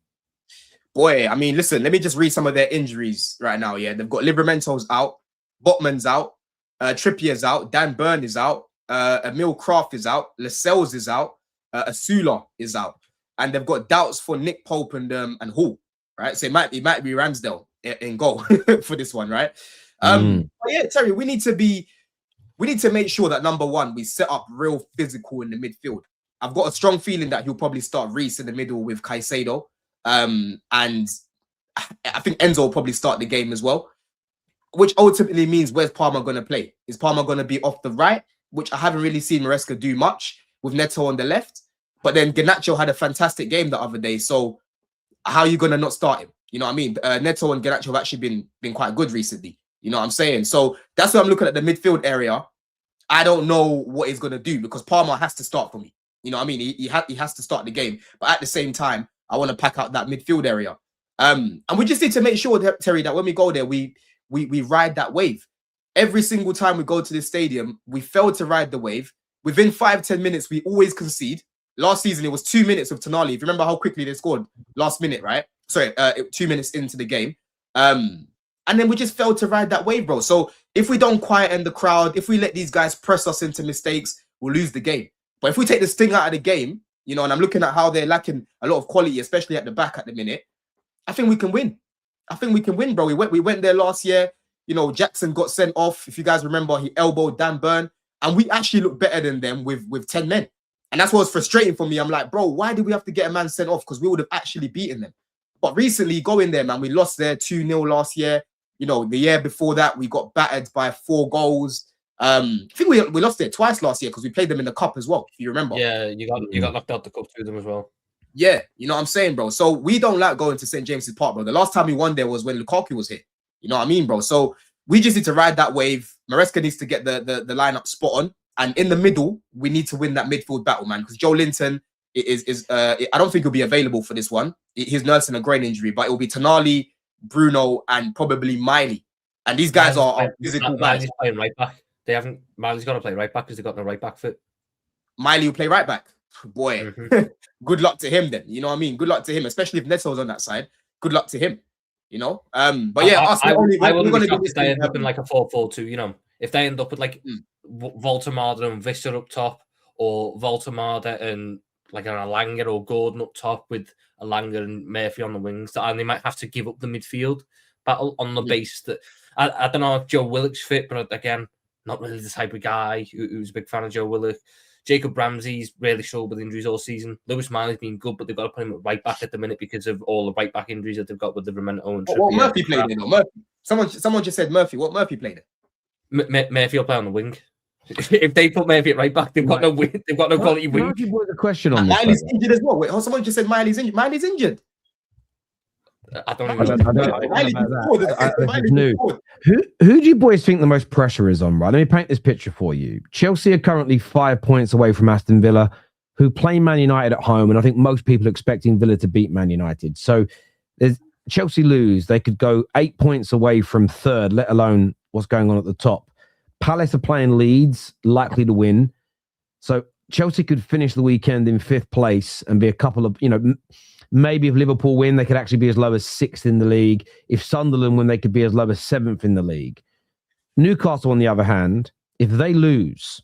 S3: Boy, I mean, listen, let me just read some of their injuries right now. Yeah, they've got Livramento's out, Botman's out, Trippier's out, Dan Burn is out, Emil Kraft is out, Lascelles is out, Asula is out, and they've got doubts for Nick Pope and Hall, right? So it might be Ramsdale in goal for this one, right? But yeah, Terry, we need to make sure that number one, we set up real physical in the midfield. I've got a strong feeling that he'll probably start Reece in the middle with Caicedo. And I think Enzo will probably start the game as well, which ultimately means where's Palmer going to play? Is Palmer going to be off the right, which I haven't really seen Maresca do much with Neto on the left, but then Garnacho had a fantastic game the other day. So how are you going to not start him? You know what I mean? Neto and Garnacho have actually been quite good recently. You know what I'm saying? So that's why I'm looking at the midfield area. I don't know what he's going to do because Palmer has to start for me. You know what I mean? He has to start the game, but at the same time, I want to pack out that midfield area. And we just need to make sure, Terry, that when we go there, we ride that wave. Every single time we go to this stadium, we fail to ride the wave. Within 5-10 minutes, we always concede. Last season, it was 2 minutes with Tonali. If you remember how quickly they scored last minute, right? Sorry, 2 minutes into the game. And then we just failed to ride that wave, bro. So if we don't quieten the crowd, if we let these guys press us into mistakes, we'll lose the game. But if we take the sting out of the game, you know, and I'm looking at how they're lacking a lot of quality, especially at the back at the minute, I think we can win. I think we can win, bro. We went there last year. You know, Jackson got sent off. If you guys remember, he elbowed Dan Burn. And we actually look better than them with 10 men. And that's what's frustrating for me. I'm like, bro, why did we have to get a man sent off? Because we would have actually beaten them. But recently, going there, man, we lost there 2-0 last year. You know, the year before that, we got battered by 4 goals. I think we lost it twice last year because we played them in the cup as well, if you remember.
S2: Yeah, you got knocked out the cup through them as well.
S3: Yeah, you know what I'm saying, bro? So we don't like going to St. James's Park, bro. The last time we won there was when Lukaku was here. You know what I mean, bro? So we just need to ride that wave. Maresca needs to get the lineup spot on. And in the middle, we need to win that midfield battle, man. Because Joe Linton I don't think he'll be available for this one. He's nursing a groin injury, but it will be Tonali, Bruno, and probably Miley. And these guys are physical guys.
S2: Miley's playing right back. Miley's got to play right back because they've got no right back fit.
S3: Miley will play right back. Boy, good luck to him then. You know what I mean? Good luck to him, especially if Neto's on that side. Good luck to him. You know? But yeah,
S2: I wouldn't be shocked if they end up in like a 4-4-2, you know? If they end up with like Voltemada and Visser up top, or Voltemada and like an Alanga or Gordon up top with Alanga and Murphy on the wings, and they might have to give up the midfield battle on the basis that I don't know if Joe Willock's fit, but again, not really the type of guy who's a big fan of Joe Willock. Jacob Ramsey's really struggled with injuries all season. Lewis Miley's been good, but they've got to put him at right back at the minute because of all the right back injuries that they've got with the Livramento and Trippier.
S3: What Murphy played in? Murphy. Someone just said Murphy. What Murphy played in?
S2: Murphy will play on the wing. If they put Murphy at right back, they've got no wing. They've got no quality wing.
S1: Can I give you a question on this?
S3: Miley's injured as well. Wait, someone just said Miley's injured. Miley's injured.
S2: I don't know.
S1: Who do you boys think the most pressure is on, right? Let me paint this picture for you. Chelsea are currently 5 points away from Aston Villa, who play Man United at home, and I think most people are expecting Villa to beat Man United. So Chelsea lose, they could go 8 points away from third, let alone what's going on at the top. Palace are playing Leeds, likely to win. So Chelsea could finish the weekend in 5th place and be a couple of, maybe if Liverpool win, they could actually be as low as 6th in the league. If Sunderland win, they could be as low as 7th in the league. Newcastle, on the other hand, if they lose,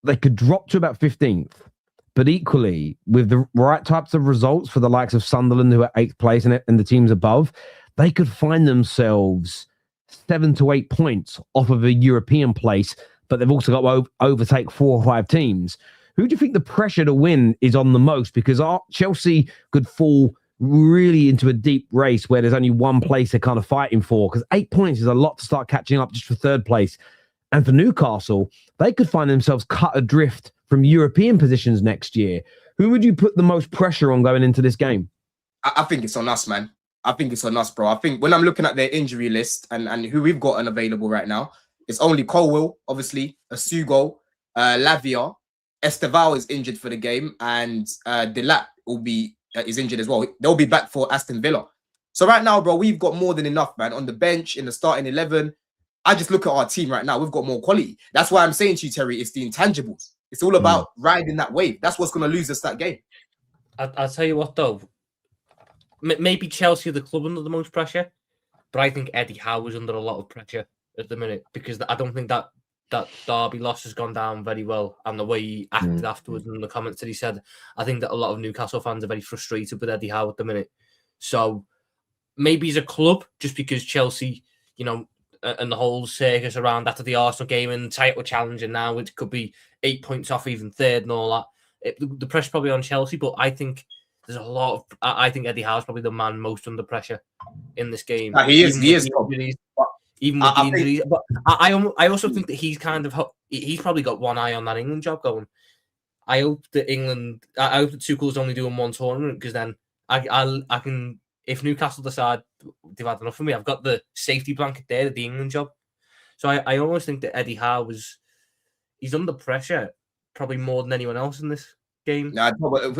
S1: they could drop to about 15th. But equally, with the right types of results for the likes of Sunderland, who are 8th place and the teams above, they could find themselves 7 to 8 points off of a European place, but they've also got to overtake 4 or 5 teams. Who do you think the pressure to win is on the most? Because Chelsea could fall really into a deep race where there's only one place they're kind of fighting for, because 8 points is a lot to start catching up just for 3rd place. And for Newcastle, they could find themselves cut adrift from European positions next year. Who would you put the most pressure on going into this game?
S3: I think it's on us, man. I think it's on us, bro. I think when I'm looking at their injury list and who we've got unavailable right now, it's only Colwill, obviously, Asugo, Lavia, Esteval is injured for the game, and Delat is injured as well. They'll be back for Aston Villa. So right now, bro, we've got more than enough, man. On the bench, in the starting 11, I just look at our team right now. We've got more quality. That's why I'm saying to you, Terry, it's the intangibles. It's all about riding that wave. That's what's going to lose us that game.
S2: I'll tell you what, though. Maybe Chelsea are the club under the most pressure, but I think Eddie Howe is under a lot of pressure at the minute, because I don't think that Derby loss has gone down very well, and the way he acted afterwards and the comments that he said, I think that a lot of Newcastle fans are very frustrated with Eddie Howe at the minute. So maybe he's a club, just because Chelsea, and the whole circus around after the Arsenal game and title challenge, and now it could be 8 points off even 3rd and all that. The pressure's probably on Chelsea, but I think there's a lot of. I think Eddie Howe's probably the man most under pressure in this game.
S3: He is.
S2: Even with the injuries, but I also think that he's probably got one eye on that England job going. I hope that Tuchel's only doing one tournament, because then I can, if Newcastle decide they've had enough of me, I've got the safety blanket there at the England job. So I almost think that Eddie Howe he's under pressure probably more than anyone else in this game.
S3: Nah,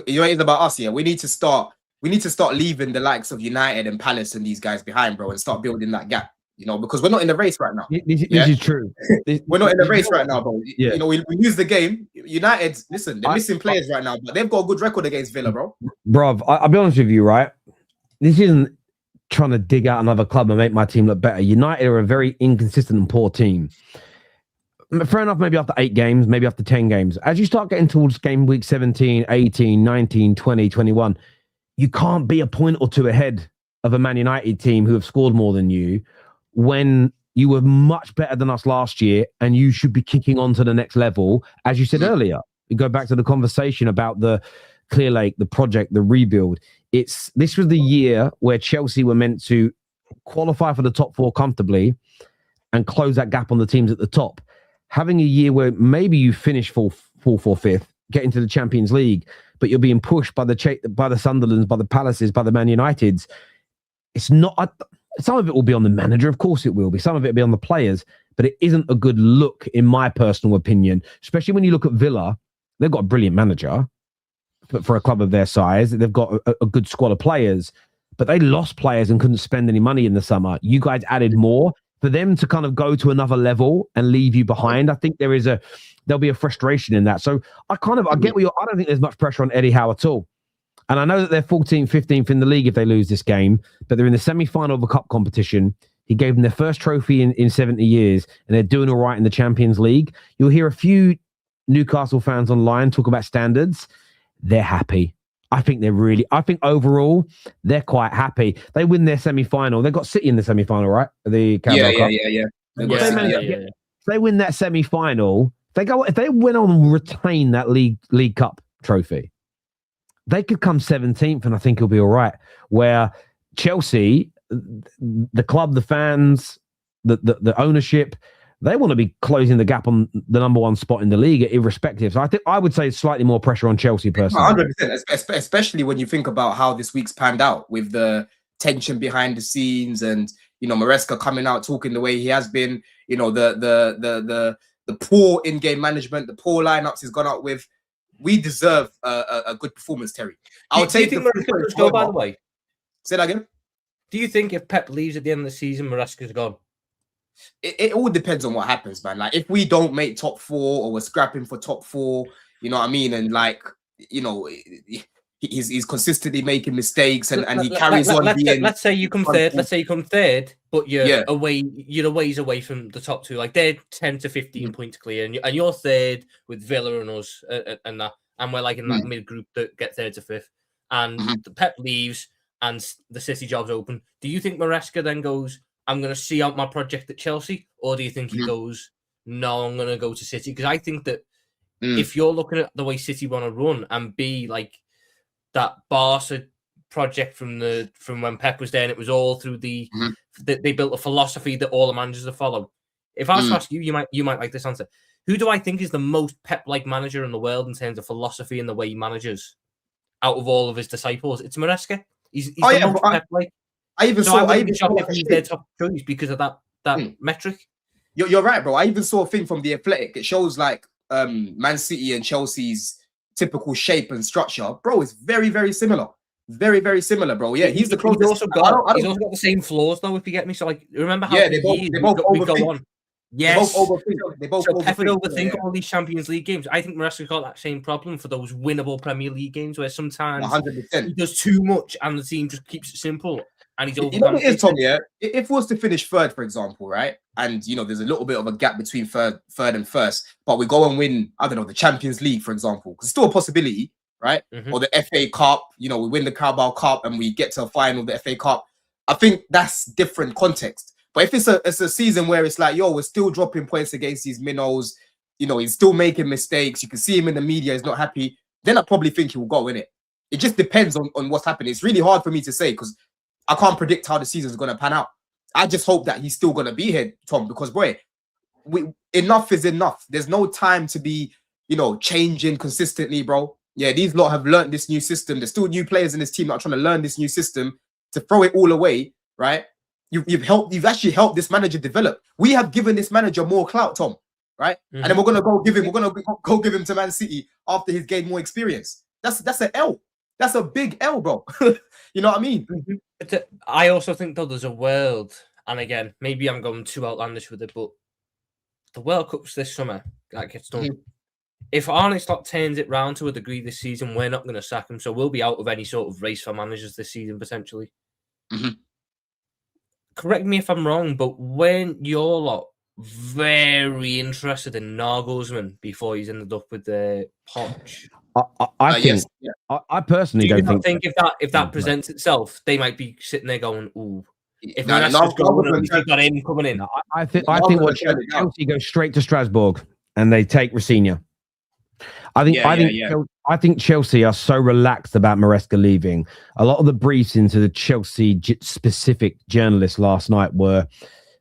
S3: it's about us here. We need to start leaving the likes of United and Palace and these guys behind, bro, and start building that gap. Because we're not in the race right now.
S1: This is true.
S3: We're not in the race right now, bro. Yeah. We lose the game. United, listen, they're missing players right now, but they've got a good record against Villa, bro.
S1: Bruv, I'll be honest with you, right? This isn't trying to dig out another club and make my team look better. United are a very inconsistent and poor team. Fair enough, maybe after 8 games, maybe after 10 games. As you start getting towards game week 17, 18, 19, 20, 21, you can't be a point or two ahead of a Man United team who have scored more than you, when you were much better than us last year, and you should be kicking on to the next level. As you said earlier, we go back to the conversation about the Clear Lake, the project, the rebuild. This was the year where Chelsea were meant to qualify for the top 4 comfortably and close that gap on the teams at the top. Having a year where maybe you finish 4th or 5th, get into the Champions League, but you're being pushed by the Sunderlands, by the Palaces, by the Man Uniteds. It's not. Some of it will be on the manager, of course it will be. Some of it will be on the players, but it isn't a good look, in my personal opinion. Especially when you look at Villa, they've got a brilliant manager, but for a club of their size, they've got a good squad of players, but they lost players and couldn't spend any money in the summer. You guys added more. For them to kind of go to another level and leave you behind, I think there'll be a frustration in that. So I get what I don't think there's much pressure on Eddie Howe at all. And I know that they're 14th, 15th in the league if they lose this game, but they're in the semi-final of a cup competition. He gave them their first trophy in 70 years, and they're doing all right in the Champions League. You'll hear a few Newcastle fans online talk about standards. They're happy. I think overall, they're quite happy. They win their semi-final. They've got City in the semi-final, right? The Carabao Cup.
S3: Yeah.
S1: If they win that semi-final, if they win on and retain that League Cup trophy, they could come 17th, and I think it'll be all right. Where Chelsea, the club, the fans, the ownership, they want to be closing the gap on the number 1 spot in the league, irrespective. So I would say slightly more pressure on Chelsea personally.
S3: 100%, especially when you think about how this week's panned out with the tension behind the scenes, and Maresca coming out talking the way he has been. The poor in-game management, the poor lineups he's gone out with. We deserve a good performance, Terry.
S2: Do you think Maresca's go, by the way?
S3: Say that again.
S2: Do you think if Pep leaves at the end of the season, Maresca's gone?
S3: it all depends on what happens, man. Like if we don't make top 4 or we're scrapping for top 4, you know what I mean? And like, you know, he's consistently making mistakes and he carries on being.
S2: Let's say you come third. Let's say you come third, but you're
S3: a
S2: ways away from the top 2. Like they're 10 to 15 points clear, and you're third with Villa and us and that, and we're like in that mid group that get third to 5th. And the Pep leaves and the City job's open. Do you think Maresca then goes, I'm going to see out my project at Chelsea? Or do you think he goes, no, I'm going to go to City? Because I think that if you're looking at the way City want to run and be like that Barca project from when Pep was there, and it was all through they built a philosophy that all the managers have followed. If I was to ask you, you might like this answer. Who do I think is the most Pep-like manager in the world in terms of philosophy and the way he manages out of all of his disciples? It's Maresca. He's the most Pep-like.
S3: I even saw
S2: he's their top choice because of that metric.
S3: You're right, bro. I even saw a thing from The Athletic. It shows like Man City and Chelsea's typical shape and structure. Bro, it's very, very similar. Very, very similar, bro. Yeah, he's the closest.
S2: He's also got the same flaws, though, if you get me. So, like, remember how
S3: they both
S2: go on. Yes.
S3: They both
S2: overthink all these Champions League games. I think Maresca's got that same problem for those winnable Premier League games where sometimes
S3: 100%.
S2: he does too much and the team just keeps it simple. And he's over.
S3: You know what it is, Tom, yeah? If we was to finish third, for example, right? And, you know, there's a little bit of a gap between third and first, but we go and win, I don't know, the Champions League, for example, because it's still a possibility, right? Or the FA Cup, you know, we win the Carabao Cup and we get to a final of the FA Cup. I think that's different context. But if it's a season where it's like, yo, we're still dropping points against these minnows, you know, he's still making mistakes, you can see him in the media, he's not happy, then I probably think he will go in it. It just depends on what's happening. It's really hard for me to say because I can't predict how the season's going to pan out. I just hope that he's still going to be here, Tom, because, boy, enough is enough. There's no time to be, you know, changing consistently, bro. Yeah, these lot have learned this new system. There's still new players in this team that are trying to learn this new system. To throw it all away, right? You've actually helped this manager develop. We have given this manager more clout, Tom, right? And then we're gonna go give him to Man City after he's gained more experience. That's an L. That's a big L, bro. You know what I mean?
S2: I also think though there's a world, and again, maybe I'm going too outlandish with it, but the World Cup's this summer that gets done. If Arne Slot turns it round to a degree this season, we're not going to sack him, so we'll be out of any sort of race for managers this season potentially. Correct me if I'm wrong, but when you're lot very interested in Nagelsmann before he's ended up with the Poch.
S1: I think. Yes. I personally don't
S2: think if that presents itself, they might be sitting there going, "Ooh, if Maresca's going, we've got him coming in."
S1: I think what Chelsea goes straight to Strasbourg and they take Rossinha. I think Chelsea are so relaxed about Maresca leaving. A lot of the briefs into the Chelsea specific journalists last night were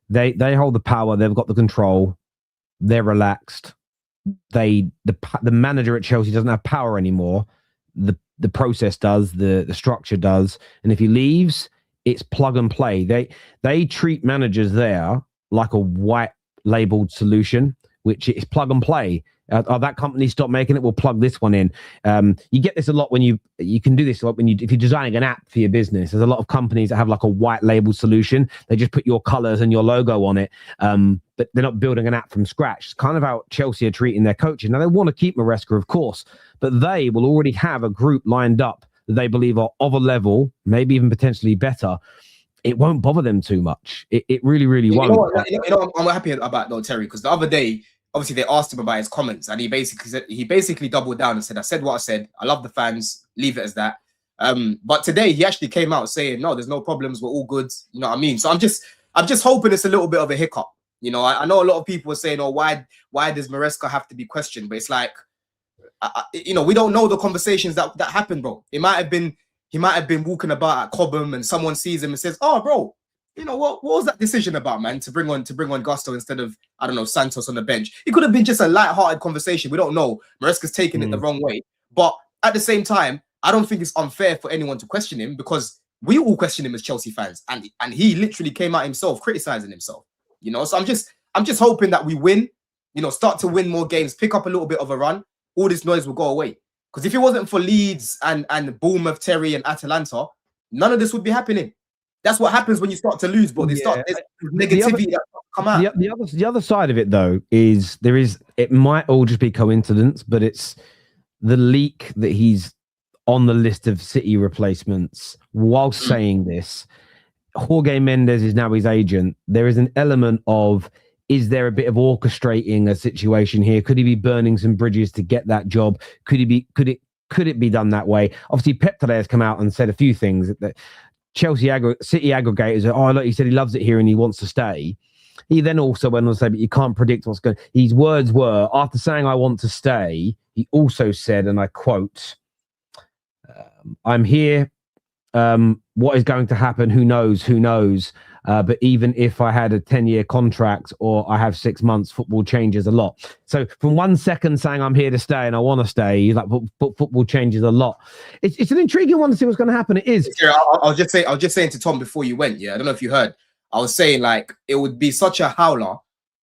S1: they hold the power, they've got the control, they're relaxed. The manager at Chelsea doesn't have power anymore. The process does, the structure does, and if he leaves, it's plug and play. They treat managers there like a white labeled solution, which is plug and play. That company stopped making it, we'll plug this one in. You get this a lot when you can do this a lot when if you're designing an app for your business. There's a lot of companies that have like a white label solution. They just put your colors and your logo on it, but they're not building an app from scratch. It's kind of how Chelsea are treating their coaches. Now they want to keep Maresca, of course, but they will already have a group lined up that they believe are of a level, maybe even potentially better. It won't bother them too much. It really, really won't.
S3: You know, I'm happy about though, Terry, because the other day, obviously, they asked him about his comments, and he basically doubled down and said, "I said what I said. I love the fans. Leave it as that." But today he actually came out saying, "No, there's no problems. We're all good." You know what I mean? So I'm just hoping it's a little bit of a hiccup. You know, I know a lot of people are saying, "Oh, why does Maresca have to be questioned?" But it's like, you know, we don't know the conversations that happened, bro. He might have been walking about at Cobham, and someone sees him and says, "Oh, bro, you know what was that decision about, man? To bring on Gusto instead of, I don't know, Santos on the bench." It could have been just a light-hearted conversation. We don't know. Maresca's taken it the wrong way. But at the same time, I don't think it's unfair for anyone to question him, because we all question him as Chelsea fans, and he literally came out himself criticizing himself. You know, so I'm just hoping that we win. You know, start to win more games, pick up a little bit of a run. All this noise will go away. Because if it wasn't for Leeds and Bournemouth, Terry, and Atalanta, none of this would be happening. That's what happens when you start to lose, bro. They start this negativity that come out.
S1: The other side of it, though, is it might all just be coincidence, but it's the leak that he's on the list of City replacements. While saying this, Jorge Mendes is now his agent. There is an element of, is there a bit of orchestrating a situation here? Could he be burning some bridges to get that job? Could it be done that way? Obviously, Pep today has come out and said a few things that City aggregators are, look, he said he loves it here and he wants to stay. He then also went on to say, but you can't predict what's going. His words were, after saying I want to stay, he also said, and I quote, I'm here. What is going to happen? Who knows? But even if I had a 10-year contract or I have 6 months, football changes a lot. So from 1 second saying I'm here to stay and I want to stay, he's like, but football changes a lot. It's an intriguing one to see what's going to happen. It is.
S3: Yeah, I was just saying to Tom before you went. Yeah, I don't know if you heard. I was saying like it would be such a howler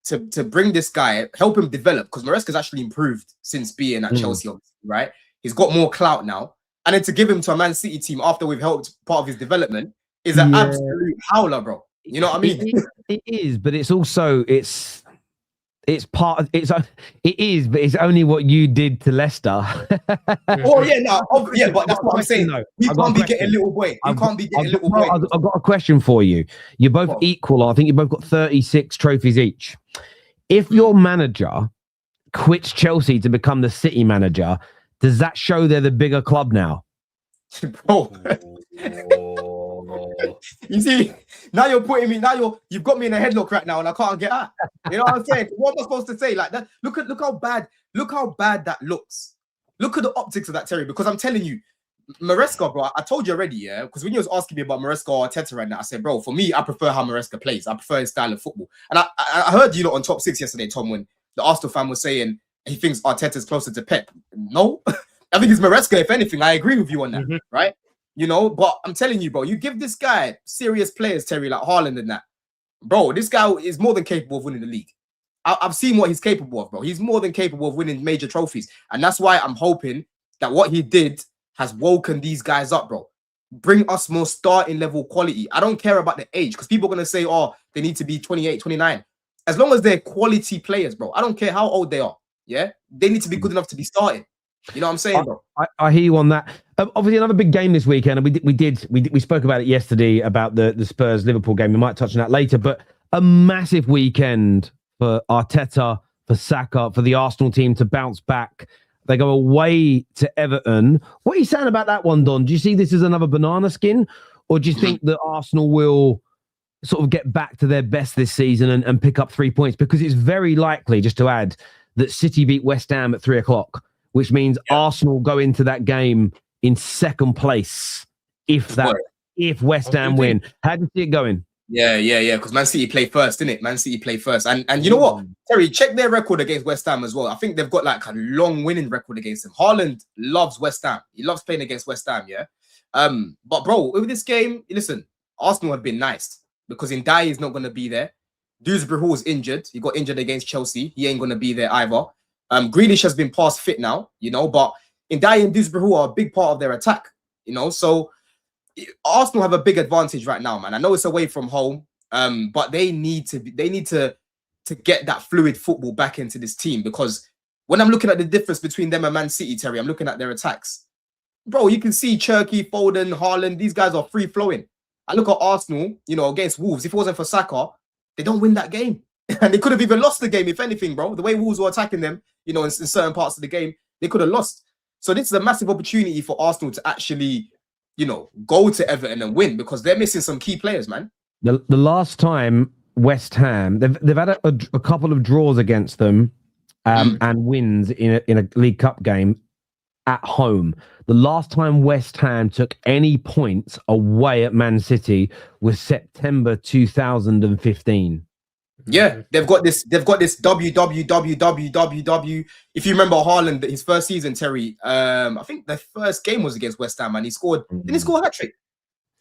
S3: to bring this guy, help him develop, because Maresca's actually improved since being at Chelsea, obviously, right? He's got more clout now, and then to give him to a Man City team after we've helped part of his development is an absolute howler, bro. You know what I mean?
S1: It is, but it's also it's part of it is, but it's only what you did to Leicester.
S3: Oh yeah, no, yeah, but that's what I'm saying. You can't be getting little boy. You can't be getting little boy.
S1: I've got a question for you. You're both equal. I think you both got 36 trophies each. If your manager quits Chelsea to become the City manager, does that show they're the bigger club now?
S3: Bro. You see, now you're putting me. You've got me in a headlock right now, and I can't get out. You know what I'm saying? What am I supposed to say? Like that? Look how bad that looks. Look at the optics of that, Terry. Because I'm telling you, Maresca, bro. I told you already, yeah. Because when you was asking me about Maresca or Arteta right now, I said, bro, for me, I prefer how Maresca plays. I prefer his style of football. And I heard you lot on Top 6 yesterday, Tom, when the Arsenal fan was saying he thinks Arteta's closer to Pep. No, I think it's Maresca. If anything, I agree with you on that, right? You know, but I'm telling you, bro, you give this guy serious players, Terry, like Haaland and that. Bro, this guy is more than capable of winning the league. I've seen what he's capable of, bro. He's more than capable of winning major trophies. And that's why I'm hoping that what he did has woken these guys up, bro. Bring us more starting level quality. I don't care about the age, because people are going to say, oh, they need to be 28, 29. As long as they're quality players, bro. I don't care how old they are. Yeah? They need to be good enough to be starting. You know what I'm saying, bro?
S1: I hear you on that. Obviously, another big game this weekend, and we spoke about it yesterday about the Spurs Liverpool game. We might touch on that later, but a massive weekend for Arteta, for Saka, for the Arsenal team to bounce back. They go away to Everton. What are you saying about that one, Don? Do you see this as another banana skin, or do you think that Arsenal will sort of get back to their best this season and pick up 3 points? Because it's very likely, just to add, that City beat West Ham at 3:00. Which means Arsenal go into that game in second place if West Ham win. How do you see it going?
S3: Yeah. Because Man City play first, didn't it? Man City play first. And you know what, Terry, check their record against West Ham as well. I think they've got like a long winning record against them. Haaland loves West Ham. He loves playing against West Ham, yeah? But bro, with this game, listen, Arsenal have been nice because Ndiaye is not going to be there. Dewsbury is injured. He got injured against Chelsea. He ain't going to be there either. Grealish has been past fit now, you know, but Ndiaye and Dewsbury are a big part of their attack, you know. So Arsenal have a big advantage right now, man. I know it's away from home, but they need to get that fluid football back into this team, because when I'm looking at the difference between them and Man City, Terry, I'm looking at their attacks. Bro, you can see Cherky, Foden, Haaland, these guys are free flowing. I look at Arsenal, you know, against Wolves. If it wasn't for Saka, they don't win that game. And they could have even lost the game, if anything, bro. The way Wolves were attacking them, you know, in certain parts of the game, they could have lost. So this is a massive opportunity for Arsenal to actually, you know, go to Everton and win, because they're missing some key players, man.
S1: The last time West Ham, they've had a couple of draws against them and wins in a League Cup game at home. The last time West Ham took any points away at Man City was September 2015.
S3: Yeah, they've got this WWW. If you remember Haaland, his first season, Terry, I think the first game was against West Ham, and he scored. Didn't he score a hat-trick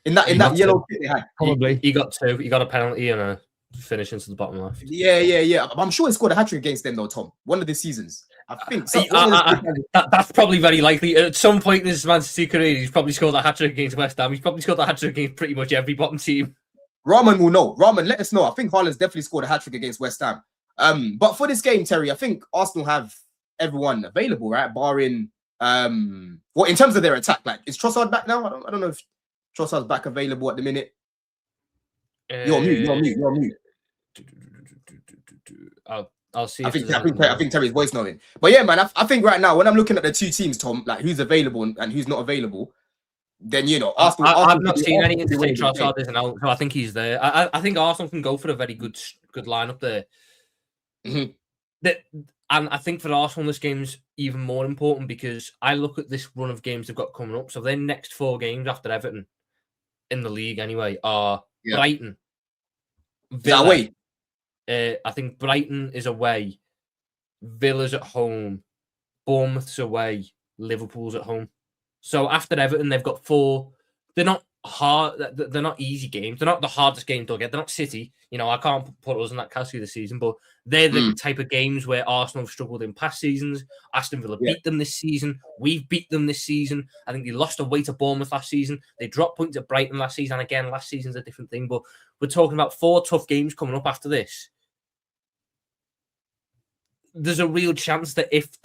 S3: in that yellow kit they had?
S1: Probably.
S2: He got two. He got a penalty and a finish into the bottom left.
S3: Yeah. I'm sure he scored a hat-trick against them though, Tom. One of the seasons. I think
S2: that's probably very likely. At some point in his Man City career, he's probably scored a hat-trick against West Ham. He's probably scored a hat-trick against pretty much every bottom team.
S3: Rahman will know. Rahman, let us know. I think Haaland's definitely scored a hat-trick against West Ham. But for this game, Terry, I think Arsenal have everyone available, right? Barring well, in terms of their attack, like is Trossard back now? I don't know if Trossard's back available at the minute. You're mute.
S2: I'll see.
S3: I think Terry's voice knowing. But yeah, man, I think right now when I'm looking at the two teams, Tom, like who's available and who's not available, then Arsenal.
S2: I've not seen anything to say Trossard isn't out, so I think he's there. I think Arsenal can go for a very good lineup there.
S3: Mm-hmm.
S2: And I think for Arsenal, this game's even more important because I look at this run of games they've got coming up. So their next 4 games after Everton in the league, anyway, are Brighton, Villa. I think Brighton is away, Villa's at home, Bournemouth's away, Liverpool's at home. So after Everton, they've got 4. They're not hard. They're not easy games. They're not the hardest game they'll get. They're not City. I can't put us in that category this season, but they're the type of games where Arsenal have struggled in past seasons. Aston Villa beat them this season. We've beat them this season. I think they lost away to Bournemouth last season. They dropped points at Brighton last season. And again, last season's a different thing, but we're talking about 4 tough games coming up after this. There's a real chance that if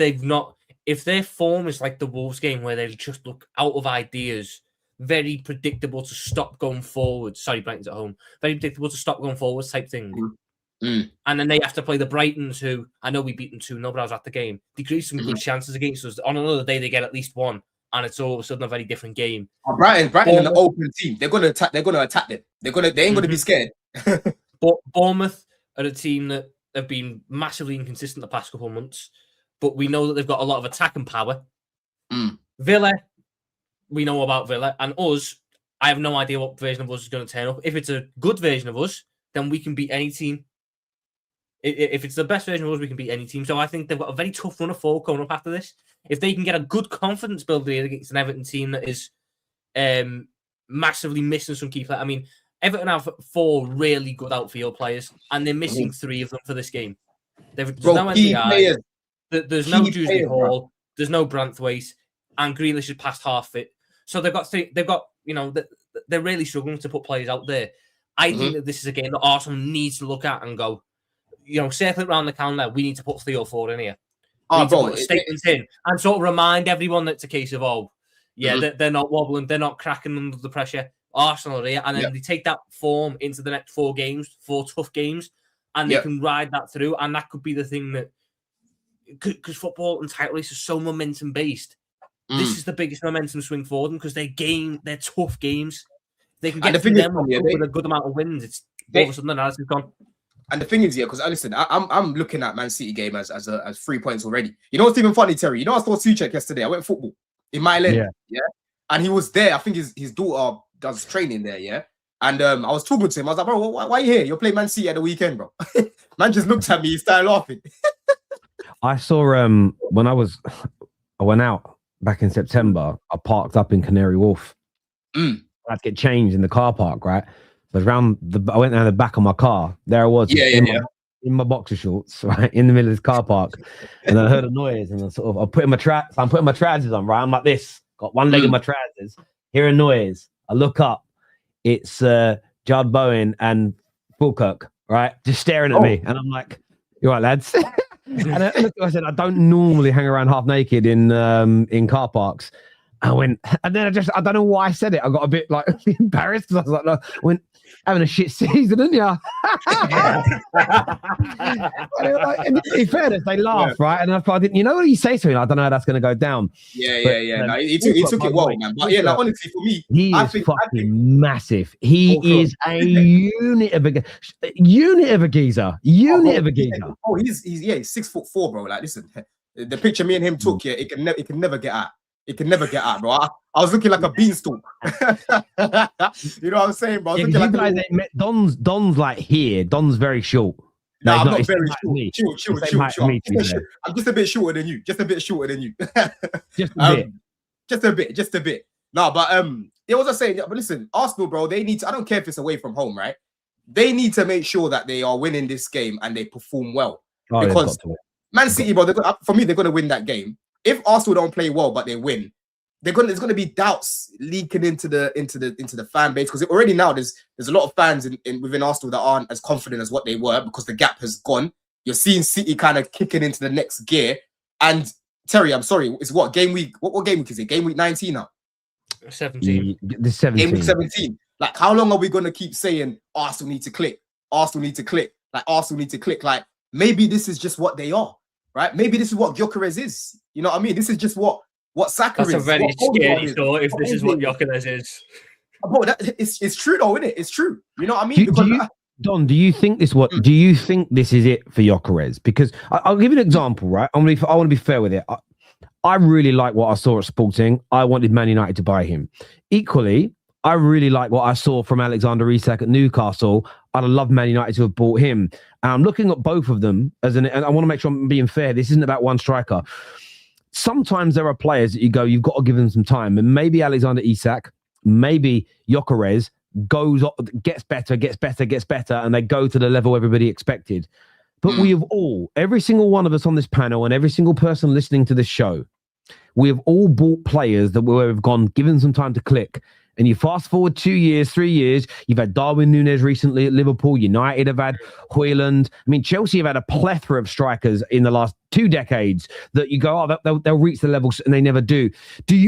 S2: their form is like the Wolves game where they just look out of ideas, very predictable to stop going forward. Sorry, Brighton's at home. Very predictable to stop going forwards type thing. And then they have to play the Brightons, who I know we beat them 2-0, but I was at the game. They create some good chances against us. On another day, they get at least 1, and it's all of a sudden a very different game.
S3: Brighton in the open team. They're going to attack. They're going to attack them. They ain't going to be scared.
S2: But Bournemouth are a team that have been massively inconsistent the past couple of months, but we know that they've got a lot of attacking power. Villa, we know about Villa, and us, I have no idea what version of us is going to turn up. If it's a good version of us, then we can beat any team. If it's the best version of us, we can beat any team. So I think they've got a very tough run of 4 coming up after this. If they can get a good confidence builder against an Everton team that is massively missing some key players. I mean, Everton have 4 really good outfield players, and they're missing 3 of them for this game. There's no NDI, there's no Dewsbury Hall, there's no Branthwaite, and Grealish is past half fit. So they've got they're really struggling to put players out there. I think that this is a game that Arsenal needs to look at and go, circle it around the calendar. We need to put 3 or 4 in here. Put statements in and sort of remind everyone that it's a case of, they're not wobbling, they're not cracking under the pressure. Arsenal are here, and then they take that form into the next 4 games, 4 tough games, and they can ride that through. And that could be the thing that, because football and title race is so momentum based. This is the biggest momentum swing for them because they're tough games. They can get through them with a good amount of wins. It's all of a sudden the narrative's gone.
S3: And the thing is, because listen, I'm looking at Man City game as 3 points already. You know what's even funny, Terry? I saw Suchek yesterday. I went football in my lane, and he was there. I think his daughter does training there, and I was talking to him. I was like, bro, why are you here? You're playing Man City at the weekend, bro. Man just looked at me, he started laughing.
S1: I saw when I went out back in September. I parked up in Canary Wharf. I had to get changed in the car park, right? But I went down the back of my car. There I was in my boxer shorts, right, in the middle of this car park, and I heard a noise, and I'm putting my trousers on, right? I'm like this, got one leg in my trousers, hear a noise. I look up, it's Judd Bowen and Fulkirk, right, just staring at me, and I'm like, "You right, lads?" And I said, "I don't normally hang around half naked in car parks." I went, and then I don't know why I said it. I got a bit like embarrassed because I was like, "No, I went having a shit season, didn't you?" In fairness, they laughed, right? And I didn't, what you say to me? I don't know how that's going to go down.
S3: No, he took it well, man. But honestly, for me,
S1: I think massive. He is a unit of a geezer.
S3: Oh, he's 6'4", bro. Like, listen, the picture me and him took, it can never get out. It can never get out, bro. I was looking like a beanstalk. You know what I'm saying, bro?
S1: Don's like here. Don's very short.
S3: No, I'm not very short. Chill. I'm just a bit shorter than you. Just a bit. Just a bit. No, but it was a saying. But listen, Arsenal, bro, they need to. I don't care if it's away from home, right? They need to make sure that they are winning this game and they perform well. Because Man City, bro, for me, they're gonna win that game. If Arsenal don't play well, but they win, there's gonna be doubts leaking into the fan base, because already now there's a lot of fans within Arsenal that aren't as confident as what they were, because the gap has gone. You're seeing City kind of kicking into the next gear. And Terry, I'm sorry, it's what game week? What game week is it? Game week 19 now.
S2: 17.
S1: The 17.
S3: Game week 17. Like, how long are we gonna keep saying Arsenal need to click? Arsenal need to click. Like, Arsenal need to click. Like, maybe this is just what they are, right? Maybe this is what Gyokeres is. You know what I mean? This is just what Saka is.
S2: That's a very scary thought if this is what Gyokeres is.
S3: Bro, it's true though, isn't it? It's true. You know what I mean?
S1: Don, do you think this? Do you think this is it for Gyokeres? Because I'll give you an example, right? I want to be fair with it. I really like what I saw at Sporting. I wanted Man United to buy him. Equally, I really like what I saw from Alexander Isak at Newcastle. I'd have loved Man United to have bought him. And I'm looking at both of them and I want to make sure I'm being fair. This isn't about one striker. Sometimes there are players that you've got to give them some time. And maybe Alexander Isak, maybe Gyokeres gets better, and they go to the level everybody expected. But we have every single one of us on this panel and every single person listening to this show, we have all bought players that have gone, given some time to click. And you fast forward 2 years, 3 years, you've had Darwin Núñez recently at Liverpool. United have had Højlund. I mean, Chelsea have had a plethora of strikers in the last 2 decades that you go, they'll reach the levels, and they never do.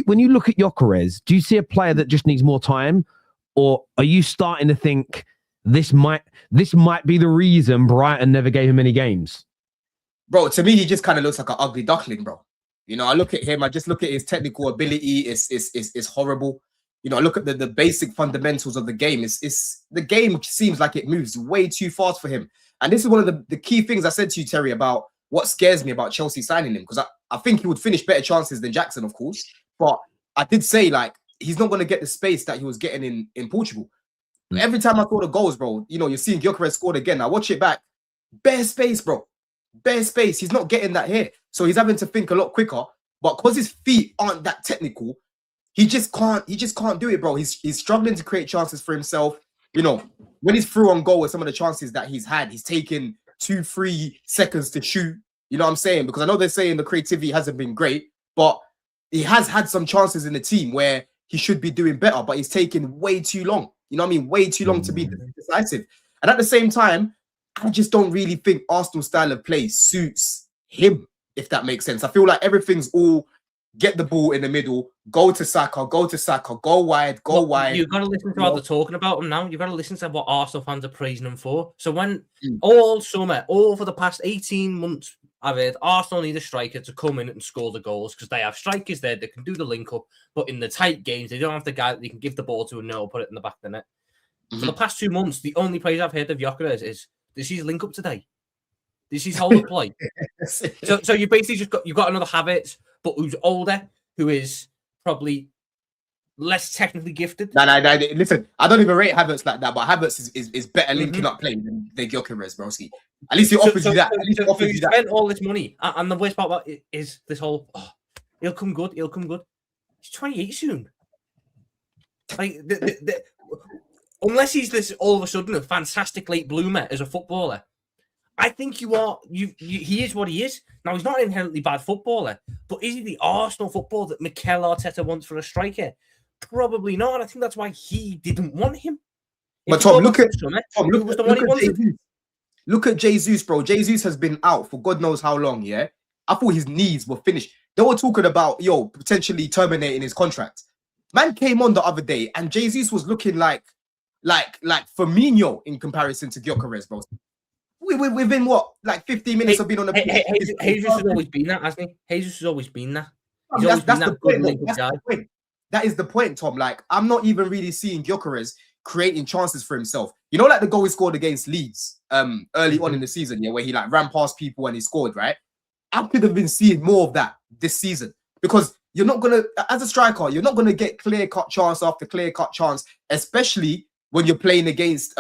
S1: When you look at Gyokeres, do you see a player that just needs more time? Or are you starting to think this might be the reason Brighton never gave him any games?
S3: Bro, to me, he just kind of looks like an ugly duckling, bro. You know, I look at him, I just look at his technical ability. It's horrible. You know, I look at the basic fundamentals of the game. The game seems like it moves way too fast for him. And this is one of the key things I said to you, Terry, about what scares me about Chelsea signing him. Because I think he would finish better chances than Jackson, of course. But I did say, like, he's not going to get the space that he was getting in Portugal. Every time I saw the goals, bro, you know, you're seeing Gyokeres scored again. I watch it back. Bare space, bro. Bare space. He's not getting that here. So he's having to think a lot quicker. But because his feet aren't that technical, he just can't do it, bro. He's struggling to create chances for himself. You know, when he's through on goal with some of the chances that he's had, he's taken 2-3 seconds to shoot. You know what I'm saying? Because I know they're saying the creativity hasn't been great, but he has had some chances in the team where he should be doing better, but he's taking way too long. You know what I mean? Way too long to be decisive. And at the same time, I just don't really think Arsenal's style of play suits him, if that makes sense. I feel like everything's all get the ball in the middle, go to Saka, go wide, go wide.
S2: You've got to listen to what they're talking about him now. You've got to listen to what Arsenal fans are praising him for. So when all summer, all for the past 18 months, I've heard Arsenal need a striker to come in and score the goals because they have strikers there that can do the link up, but in the tight games, they don't have the guy that they can give the ball to and no, put it in the back of the net. For the past 2 months, the only praise I've heard of Gyokeres is this is link up today. This is hold up play. So you basically you've got another Havertz, but who's older, who is probably less technically gifted.
S3: No. Listen, I don't even rate Havertz like that, but Havertz is better linking up play than Gyokeres, broski. At least he offers you that.
S2: You spent all this money, and the worst part about it is this whole, he'll come good. He's 28 soon. Like, unless he's this all of a sudden a fantastic late bloomer as a footballer, I think he is what he is. Now, he's not an inherently bad footballer, but is he the Arsenal footballer that Mikel Arteta wants for a striker? Probably not. And I think that's why he didn't want him.
S3: But Tom, look at Jesus, bro. Jesus has been out for God knows how long, yeah? I thought his knees were finished. They were talking about, potentially terminating his contract. Man came on the other day, and Jesus was looking like Firmino in comparison to Gyokeres, bro. Within what, like 15 minutes of being on the pitch.
S2: Jesus has always been that, hasn't he? Jesus has always been that.
S3: That's the point. That is the point, Tom. Like, I'm not even really seeing Gyokeres creating chances for himself. You know, like the goal he scored against Leeds early on in the season, where he like ran past people and he scored, right? I could have been seeing more of that this season, because you're not gonna, as a striker, you're not gonna get clear-cut chance after clear-cut chance, especially when you're playing against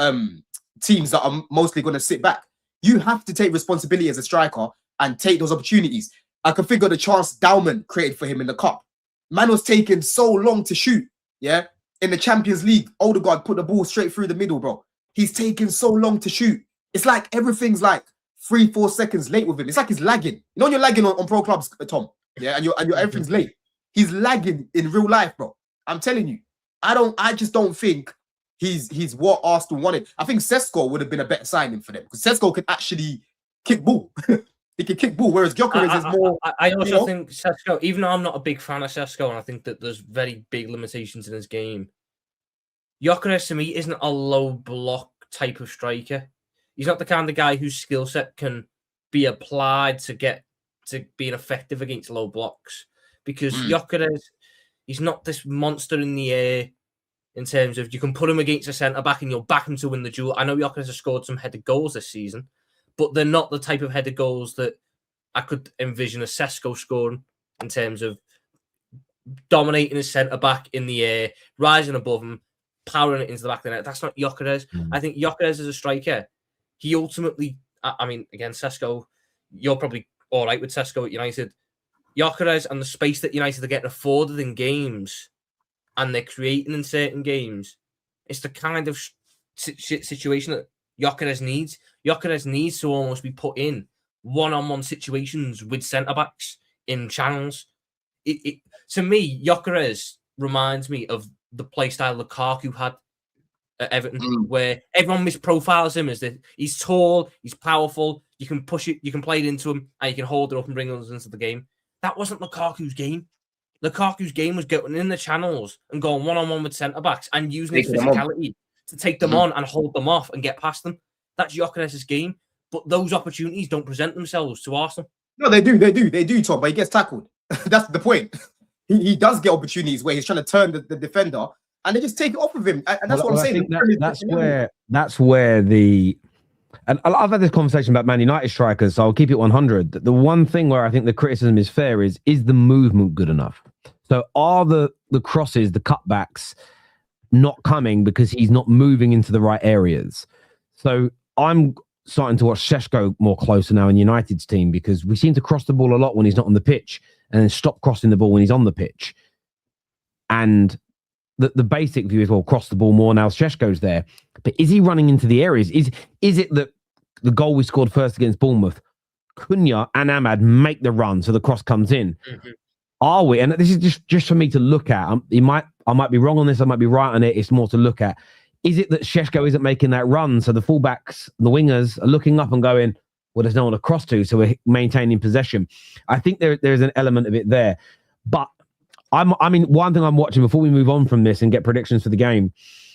S3: teams that are mostly gonna sit back. You have to take responsibility as a striker and take those opportunities. I can figure the chance Daumann created for him in the cup. Man was taking so long to shoot, yeah? In the Champions League, Odegaard put the ball straight through the middle, bro. He's taking so long to shoot. It's like everything's like 3-4 seconds late with him. It's like he's lagging. You know when you're lagging on pro clubs, Tom, yeah, and your everything's late. He's lagging in real life, bro. I'm telling you. I just don't think he's what Arsenal wanted. I think Sesko would have been a better signing for them because Sesko could actually kick ball. He can kick ball, whereas Gyokeres is more.
S2: I also think Sesko, even though I'm not a big fan of Sesko, and I think that there's very big limitations in his game, Gyokeres to me isn't a low block type of striker. He's not the kind of guy whose skill set can be applied to get to being effective against low blocks. Because Gyokeres, he's not this monster in the air in terms of you can put him against a centre back and you'll back him to win the duel. I know Gyokeres has scored some headed goals this season, but they're not the type of headed goals that I could envision a Sesko scoring in terms of dominating his centre back in the air, rising above him, powering it into the back of the net. That's not Gyokeres. I think Gyokeres is a striker. He ultimately, I mean, again, Sesko, you're probably all right with Sesko at United. Gyokeres and the space that United are getting afforded in games and they're creating in certain games, it's the kind of situation that Gyokeres needs. Gyokeres needs to almost be put in one-on-one situations with centre-backs in channels. To me, Gyokeres reminds me of the play style Lukaku had at Everton, where everyone misprofiles him as that he's tall, he's powerful, you can push it, you can play it into him, and you can hold it up and bring others into the game. That wasn't Lukaku's game. Lukaku's game was getting in the channels and going one-on-one with centre-backs and using his physicality to take them on and hold them off and get past them. That's Gyokeres' game. But those opportunities don't present themselves to Arsenal.
S3: No, they do, Tom, but he gets tackled. That's the point. He does get opportunities where he's trying to turn the defender and they just take it off of him. And that's what I'm saying.
S1: That's where the... And I've had this conversation about Man United strikers, so I'll keep it 100. The one thing where I think the criticism is fair is the movement good enough? So are the crosses, the cutbacks not coming because he's not moving into the right areas? So I'm starting to watch Šeško more closer now in United's team because we seem to cross the ball a lot when he's not on the pitch and then stop crossing the ball when he's on the pitch. And the basic view is, well, cross the ball more now Šeško's there. But is he running into the areas? Is it that the goal we scored first against Bournemouth, Cunha and Ahmad make the run so the cross comes in? Are we? And this is just for me to look at. I might be wrong on this. I might be right on it. It's more to look at. Is it that Šeško isn't making that run? So the fullbacks, the wingers are looking up and going, well, there's no one to cross to. So we're maintaining possession. I think there's an element of it there. But I mean, one thing I'm watching before we move on from this and get predictions for the game,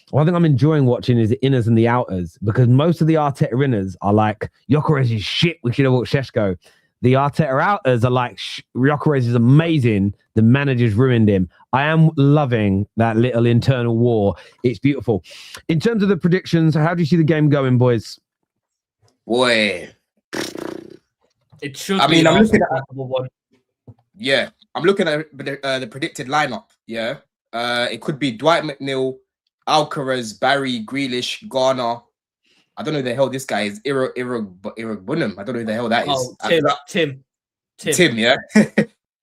S1: one thing I'm enjoying watching is the inners and the outers, because most of the Arteta inners are like, Gyokeres is shit, we should have bought Šeško. The Arteta outers are like, Gyokeres is amazing, the manager's ruined him. I am loving that little internal war. It's beautiful. In terms of the predictions, how do you see the game going, boys?
S3: Boy.
S2: It should I'm looking at one.
S3: Yeah, I'm looking at the predicted lineup. Yeah, it could be Dwight McNeil, Alcaraz, Barry, Grealish, Garner. I don't know who the hell this guy is. Bunham. I don't know who the hell that is. Tim. Yeah.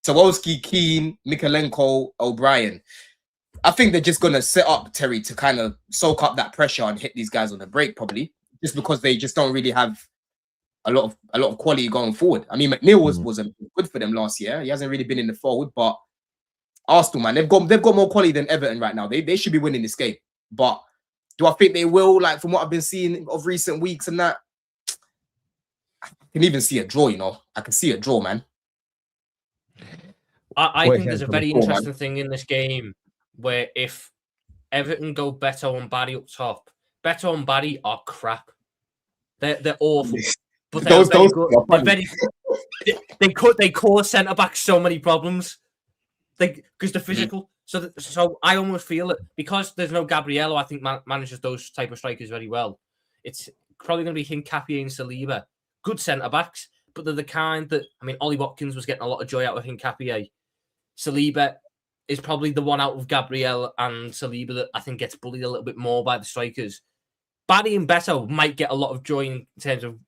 S3: Sawolski, Keane, Mikalenko, O'Brien. I think they're just gonna set up Terry to kind of soak up that pressure and hit these guys on the break, probably, just because they just don't really have a lot of quality going forward. I mean, McNeil was good for them last year. He hasn't really been in the forward, but Arsenal, man, they've got more quality than Everton right now. They should be winning this game. But do I think they will? Like, from what I've been seeing of recent weeks and that, I can even see a draw. You know, I can see a draw, man.
S2: I think there's a very interesting thing in this game where if Everton go Beto and Barry up top, Beto and Barry are crap. They're awful. But they're very good. They cause centre backs so many problems. Because they're physical. So I almost feel it because there's no Gabriel, I think manages those type of strikers very well. It's probably going to be Hincapié and Saliba, good centre backs, but they're the kind that, I mean, Ollie Watkins was getting a lot of joy out of Hincapié. Saliba is probably the one out of Gabriel and Saliba that I think gets bullied a little bit more by the strikers. Barry and Beto might get a lot of joy in terms of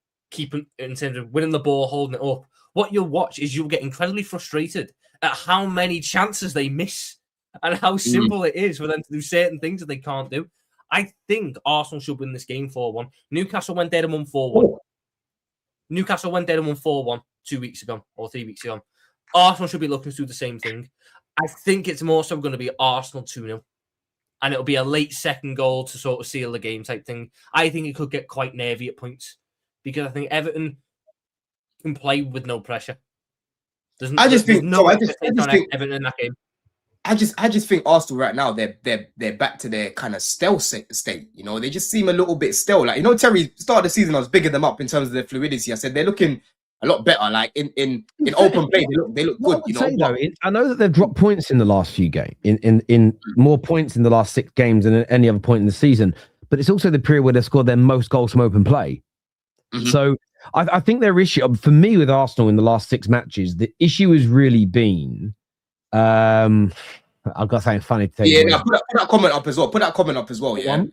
S2: winning the ball, holding it up. What you'll watch is you'll get incredibly frustrated at how many chances they miss and how simple it is for them to do certain things that they can't do. I think Arsenal should win this game 4-1. Newcastle went there and won 4-1. Newcastle went there and won 4-1 2 weeks ago or 3 weeks ago. Arsenal should be looking to do the same thing. I think it's more so going to be Arsenal 2-0. And it'll be a late second goal to sort of seal the game type thing. I think it could get quite nervy at points because I think Everton can play with no pressure.
S3: I just think
S2: Everton in that game.
S3: I just think Arsenal right now they're back to their kind of stale state. You know, they just seem a little bit stale. Like, you know, Terry, start of the season I was bigging them up in terms of their fluidity. I said they're looking a lot better. Like in open play, they look good. You know,
S1: I know that they've dropped points in the last few games, in more points in the last 6 games than at any other point in the season. But it's also the period where they've scored their most goals from open play. Mm-hmm. So I think their issue for me with Arsenal in the last 6 matches, the issue has really been. I've got something funny to tell you.
S3: Yeah, put that comment up as well. Put that comment up as well. Yeah,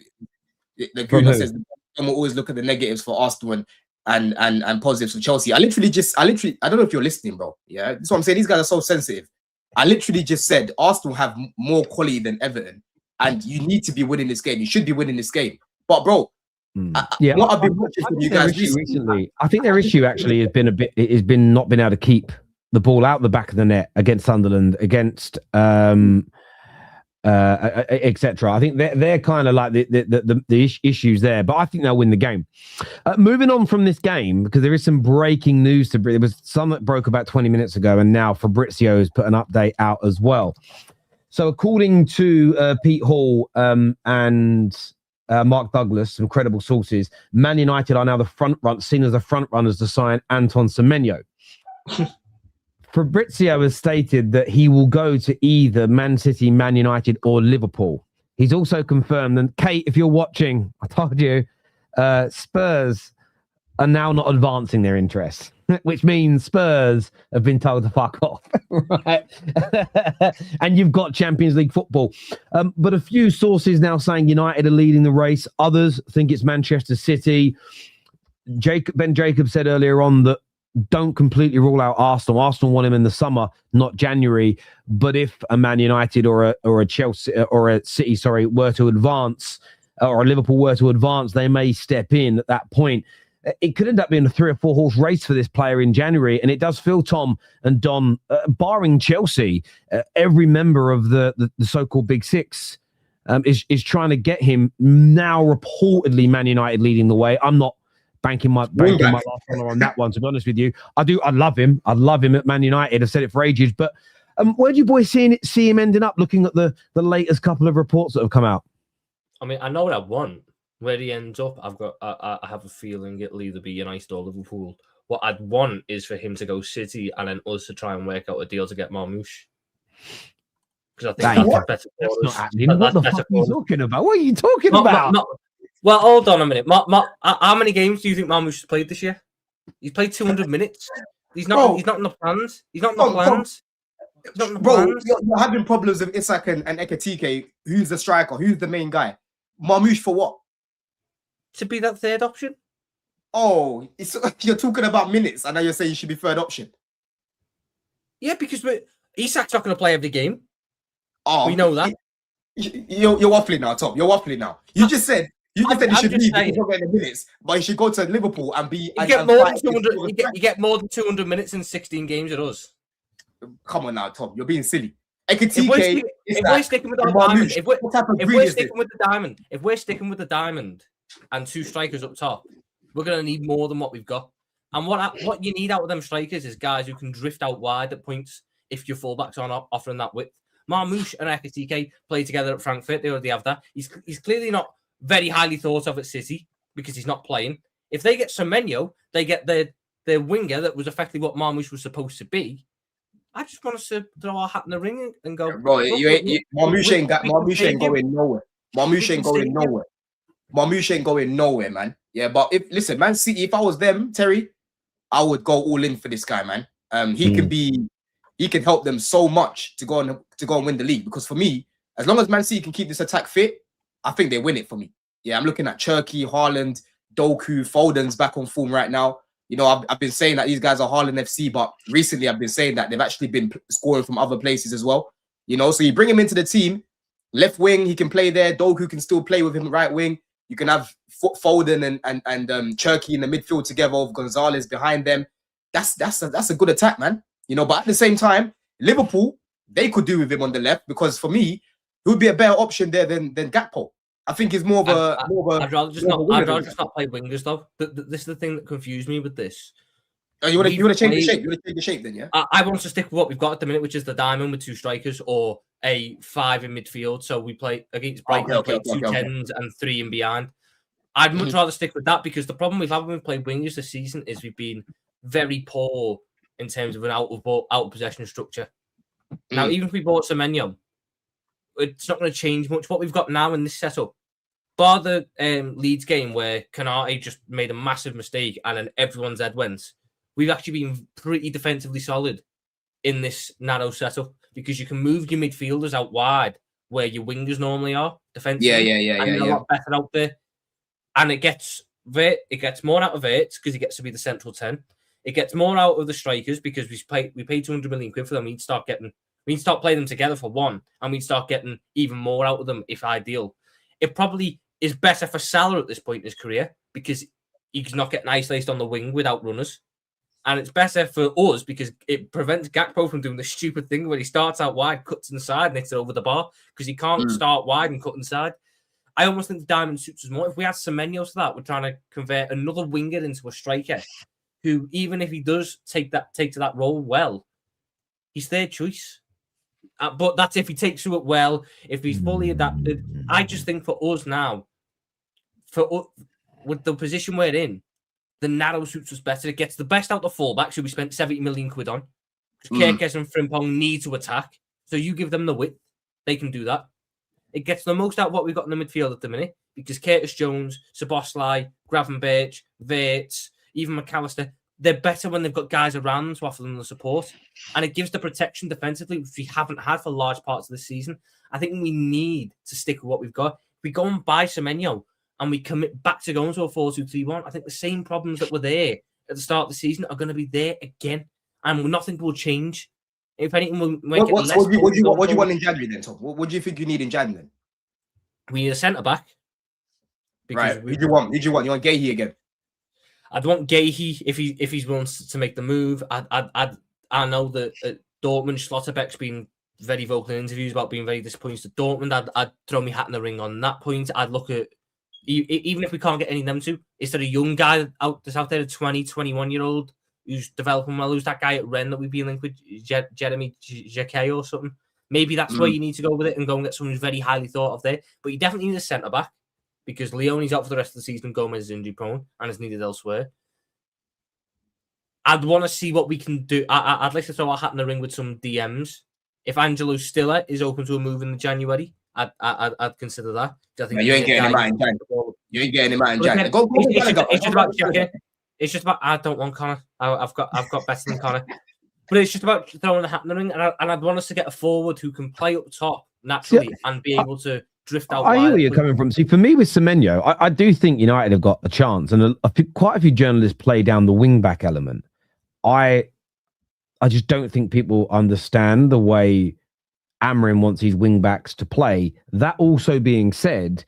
S3: the Guna says we'll always look at the negatives for Arsenal and positives for Chelsea. I literally, I don't know if you're listening, bro. Yeah, that's what I'm saying. These guys are so sensitive. I literally just said Arsenal have more quality than Everton, and you need to be winning this game. You should be winning this game. But bro, what I've been watching from you guys
S1: recently, I think their issue actually has been not being able to keep the ball out the back of the net against Sunderland, against etc. I think they're kind of like the issues there, but I think they'll win the game. Moving on from this game, because there is some breaking news there was some that broke about 20 minutes ago, and now Fabrizio has put an update out as well. So according to Pete Hall and Mark Douglas, some credible sources, Man United are now seen as the front runners to sign Anton Semenyo. Fabrizio has stated that he will go to either Man City, Man United, or Liverpool. He's also confirmed, and Kate, if you're watching, I told you, Spurs are now not advancing their interest, which means Spurs have been told to fuck off, right? And you've got Champions League football. But a few sources now saying United are leading the race. Others think it's Manchester City. Ben Jacobs said earlier on that don't completely rule out Arsenal. Arsenal want him in the summer, not January. But if a Man United or a Chelsea or a City, were to advance, or a Liverpool were to advance, they may step in at that point. It could end up being a 3 or 4 horse race for this player in January, and it does feel, Tom and Don, barring Chelsea, every member of the so-called Big Six is trying to get him. Now, reportedly, Man United leading the way. I'm not banking my last dollar on that one, to be honest with you. I love him. I love him at Man United. I've said it for ages. But where do you boys see him ending up, looking at the latest couple of reports that have come out?
S2: I mean, I know what I want. Where he ends up, I have a feeling it'll either be United or Liverpool. What I'd want is for him to go City and then us to try and work out a deal to get Marmouche. Because I think that's better for us.
S1: Not happening. What the fuck are you talking about? What are you talking about?
S2: Well, hold on a minute. How many games do you think Marmouche has played this year? He's played 200 minutes. He's not in the plans. He's not in the plans.
S3: You're having problems with Isak and Ekatike. Who's the striker? Who's the main guy? Marmouche for what?
S2: To be that third option.
S3: Oh, you're talking about minutes, and now you're saying you should be third option.
S2: Yeah, because Isak's not going to play every game.
S3: Oh,
S2: we know that.
S3: You're waffling now, Tom. You're waffling now. You just said he should leave because of the minutes, but he should go to Liverpool and be. You get
S2: more than 200 minutes in 16 games at us.
S3: Come on now, Tom. You're being silly.
S2: If we're sticking with the diamond and 2 strikers up top, we're going to need more than what we've got. And what you need out of them strikers is guys who can drift out wide at points if your fullbacks aren't offering that width. Marmouche and Ekatike play together at Frankfurt. They already have that. He's clearly not very highly thought of at City because he's not playing. If they get Semenyo, they get their winger that was effectively what Marmouche was supposed to be. I just want us to throw our hat in the ring and go.
S3: Bro, Marmouche ain't going nowhere. Marmouche ain't going nowhere, man. Yeah, but listen, Man City, if I was them, Terry, I would go all in for this guy, man. He can help them so much to go and win the league. Because for me, as long as Man City can keep this attack fit, I think they win it for me. Yeah, I'm looking at Cherki, Haaland, Doku, Foden's back on form right now. You know, I've been saying that these guys are Haaland FC, but recently I've been saying that they've actually been scoring from other places as well. You know, so you bring him into the team, left wing, he can play there. Doku can still play with him right wing. You can have Foden and Cherky in the midfield together with Gonzalez behind them. That's a good attack, man. You know, but at the same time, Liverpool, they could do with him on the left, because for me, he would be a better option there than Gakpo. I think he's more of a.
S2: I'd rather just not play wingers though. This is the thing that confused me with this.
S3: Oh, you want to change the shape? You want to change the shape then, yeah?
S2: I want to stick with what we've got at the minute, which is the diamond with 2 strikers or a 5 in midfield. So we play against Brighton, we play 2 10s and 3 in behind. I'd much rather stick with that, because the problem we've had when we played wingers this season is we've been very poor in terms of an out of possession structure. Now, even if we bought Semenyo, it's not going to change much. What we've got now in this setup, bar the Leeds game where Canate just made a massive mistake and then everyone's head went, we've actually been pretty defensively solid in this narrow setup, because you can move your midfielders out wide where your wingers normally are defensively.
S3: Yeah.
S2: And they're a lot better out there. And it gets more out of it because he gets to be the central 10. It gets more out of the strikers because we paid 200 million quid for them. We'd start playing them together for one, and we'd start getting even more out of them if ideal. It probably is better for Salah at this point in his career because he's not getting isolated on the wing without runners. And it's better for us because it prevents Gakpo from doing the stupid thing where he starts out wide, cuts inside, and hits it over the bar, because he can't start wide and cut inside. I almost think the diamond suits us more. If we had Semenyo to that, we're trying to convert another winger into a striker who, even if he does take to that role well, he's their choice. But that's if he takes to it well, if he's fully adapted. I just think for us now, with the position we're in, the narrow suits us better. It gets the best out of the fullbacks, who we spent 70 million quid on. Gyokeres and Frimpong need to attack, so you give them the width, they can do that. It gets the most out of what we've got in the midfield at the minute, because Curtis Jones, Szoboszlai, Gravenberch, Wirtz, even McAllister, they're better when they've got guys around them to offer them the support. And it gives the protection defensively, which we haven't had for large parts of the season. I think we need to stick with what we've got. If we go and buy Semenyo and we commit back to going to a 4-2-3-1, I think the same problems that were there at the start of the season are going to be there again. And nothing will change. If anything, we'll
S3: what do you want in January then, Tom? What do you think you need in January then?
S2: We need a centre-back.
S3: Right. Who do you want? You want Gahey again?
S2: I'd want Gahey if he's willing to make the move. I know that at Dortmund, Schlotterbeck's been very vocal in interviews about being very disappointed at Dortmund. I'd throw my hat in the ring on that point. I'd look at, even if we can't get any of them to, is there a young guy that's out there, a 20, 21-year-old who's developing well? Who's that guy at Rennes that we've been linked with, Jeremy Jacquet or something? Maybe that's where you need to go with it and go and get someone who's very highly thought of there. But you definitely need a centre-back, because Leone's out for the rest of the season, Gomez is injury-prone and is needed elsewhere. I'd want to see what we can do. I'd like to throw our hat in the ring with some DMs. If Angelo Stiller is open to a move in January, I'd consider that. I think
S3: you ain't getting him out in January. You ain't getting him out in January.
S2: It's just about I don't want Connor. I've got better than Connor. But it's just about throwing the hat in the ring, and I'd want us to get a forward who can play up top naturally and be able to drift out.
S1: I hear where you're coming from. See, for me with Semenyo, I do think United have got a chance, and quite a few journalists play down the wing back element. I just don't think people understand the way Amorim wants his wing backs to play. That also being said,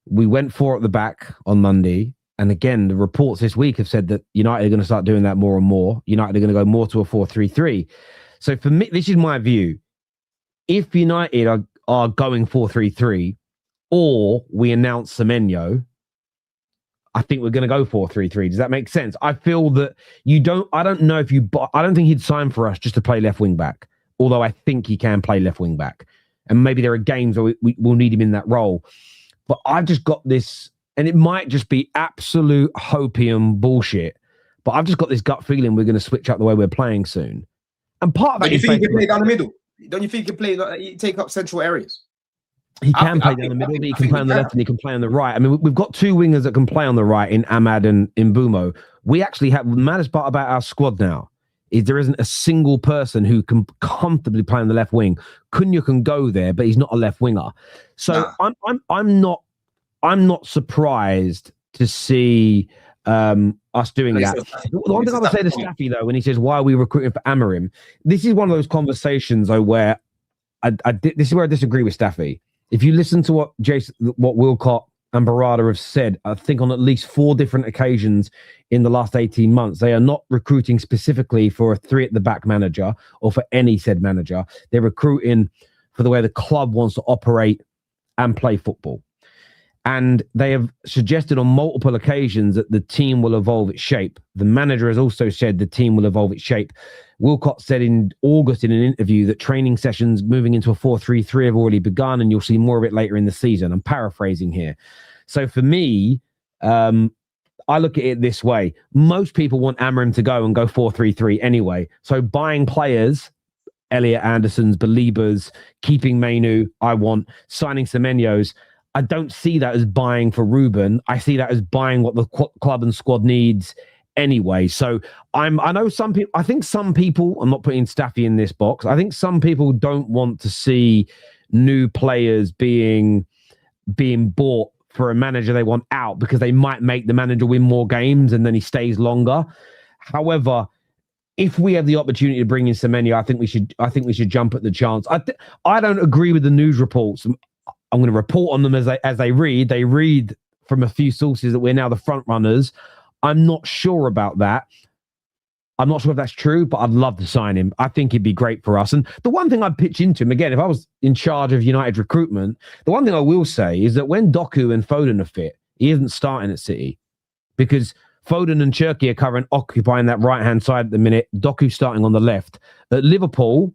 S1: we went 4 at the back on Monday. And again, the reports this week have said that United are going to start doing that more and more. United are going to go more to a 4-3-3. So for me, this is my view. If United are going 4-3-3, or we announce Semenyo, I think we're going to go 4-3-3. Does that make sense? I feel that I don't know if I don't think he'd sign for us just to play left wing back, although I think he can play left wing back. And maybe there are games where we'll need him in that role. But I've just got this, and it might just be absolute hopium bullshit, but I've just got this gut feeling we're going to switch up the way we're playing soon. And part of that
S3: is, you think he can play down the middle? Don't you think he take up central areas?
S1: He can play down the middle, but he can play on the left and he can play on the right. I mean, we've got 2 wingers that can play on the right in Ahmad and Mbumo. We actually have, the maddest part about our squad now is there isn't a single person who can comfortably play on the left wing. Cunha can go there, but he's not a left winger. So I'm not surprised to see us doing that. The one thing I would say to Staffy, though, when he says, why are we recruiting for Amorim? This is one of those conversations, though, where this is where I disagree with Staffy. If you listen to what Wilcott and Barada have said, I think on at least 4 different occasions in the last 18 months, they are not recruiting specifically for a 3 at the back manager or for any said manager. They're recruiting for the way the club wants to operate and play football. And they have suggested on multiple occasions that the team will evolve its shape. The manager has also said the team will evolve its shape. Wilcott said in August in an interview that training sessions moving into a 4-3-3 have already begun, and you'll see more of it later in the season. I'm paraphrasing here. So for me, I look at it this way. Most people want Amorim to go and go 4-3-3 anyway. So buying players, Elliot Anderson's, Balibas, keeping Mainoo, I want, signing Semenyo's, I don't see that as buying for Ruben. I see that as buying what the club and squad needs anyway. So I know some people, I think some people, I'm not putting Staffy in this box, I think some people don't want to see new players being bought for a manager they want out because they might make the manager win more games and then he stays longer. However, if we have the opportunity to bring in Semenyo, I think we should jump at the chance. I don't agree with the news reports. I'm going to report on them as they read. They read from a few sources that we're now the front runners. I'm not sure about that. I'm not sure if that's true, but I'd love to sign him. I think he'd be great for us. And the one thing I'd pitch into him, again, if I was in charge of United recruitment, the one thing I will say is that when Doku and Foden are fit, he isn't starting at City because Foden and Cherki are occupying that right-hand side at the minute. Doku's starting on the left. At Liverpool,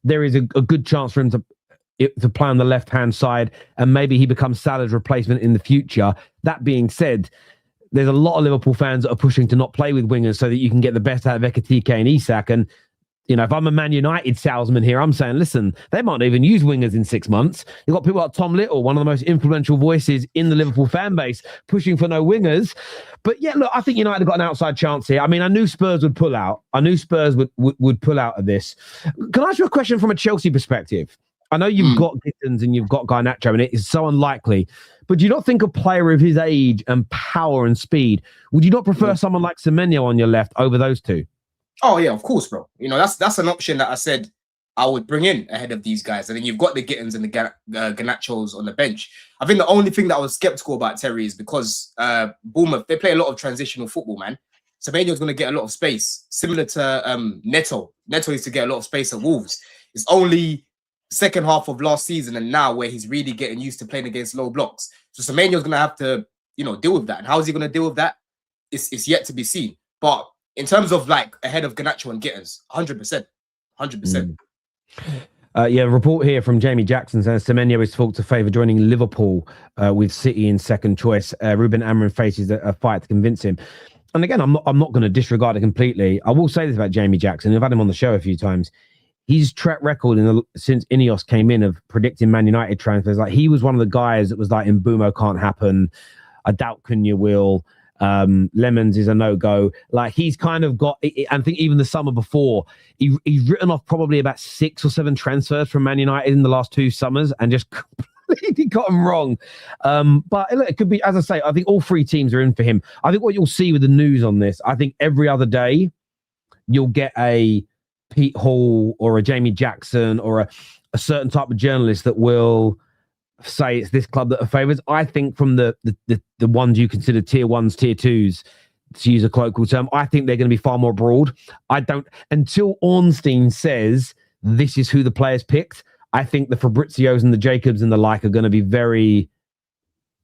S1: there is a good chance for him to play on the left-hand side, and maybe he becomes Salah's replacement in the future. That being said, there's a lot of Liverpool fans that are pushing to not play with wingers so that you can get the best out of Ekitike and Isak. And, you know, if I'm a Man United salesman here, I'm saying, listen, they might not even use wingers in 6 months. You've got people like Tom Little, one of the most influential voices in the Liverpool fan base, pushing for no wingers. But yeah, look, I think United got an outside chance here. I mean, I knew Spurs would pull out. I knew Spurs would pull out of this. Can I ask you a question from a Chelsea perspective? I know you've got Gittins and you've got Garnacho, and it is so unlikely. But do you not think a player of his age and power and speed, would you not prefer someone like Semenyo on your left over those two?
S3: Oh, yeah, of course, bro. You know, that's an option that I said I would bring in ahead of these guys. And then you've got the Gittins and the Garnachos on the bench. I think the only thing that I was skeptical about Terry is because Bournemouth, they play a lot of transitional football, man. Semenyo's going to get a lot of space, similar to Neto. Neto used to get a lot of space at Wolves. It's only second half of last season and now where he's really getting used to playing against low blocks. So Semenyo's going to have to, you know, deal with that. And how is he going to deal with that? It's yet to be seen. But in terms of like ahead of Garnacho and Gittins, 100%. 100%.
S1: Yeah, a report here from Jamie Jackson says Semenyo is thought to favour joining Liverpool with City in second choice. Ruben Amorim faces a fight to convince him. And again, I'm not going to disregard it completely. I will say this about Jamie Jackson. I've had him on the show a few times. His track record since Ineos came in of predicting Man United transfers, like he was one of the guys that was like, Mbumo can't happen. I doubt Cunha will. Lemons is a no-go. Like he's kind of got, I think even the summer before, he's written off probably about 6 or 7 transfers from Man United in the last 2 summers and just completely got them wrong. But it could be, as I say, I think all 3 teams are in for him. I think what you'll see with the news on this, I think every other day you'll get a Pete Hall or a Jamie Jackson or a certain type of journalist that will say it's this club that are favourites. I think from the ones you consider tier 1s, tier 2s, to use a colloquial term, I think they're going to be far more broad. I don't, until Ornstein says this is who the players picked, I think the Fabrizios and the Jacobs and the like are going to be very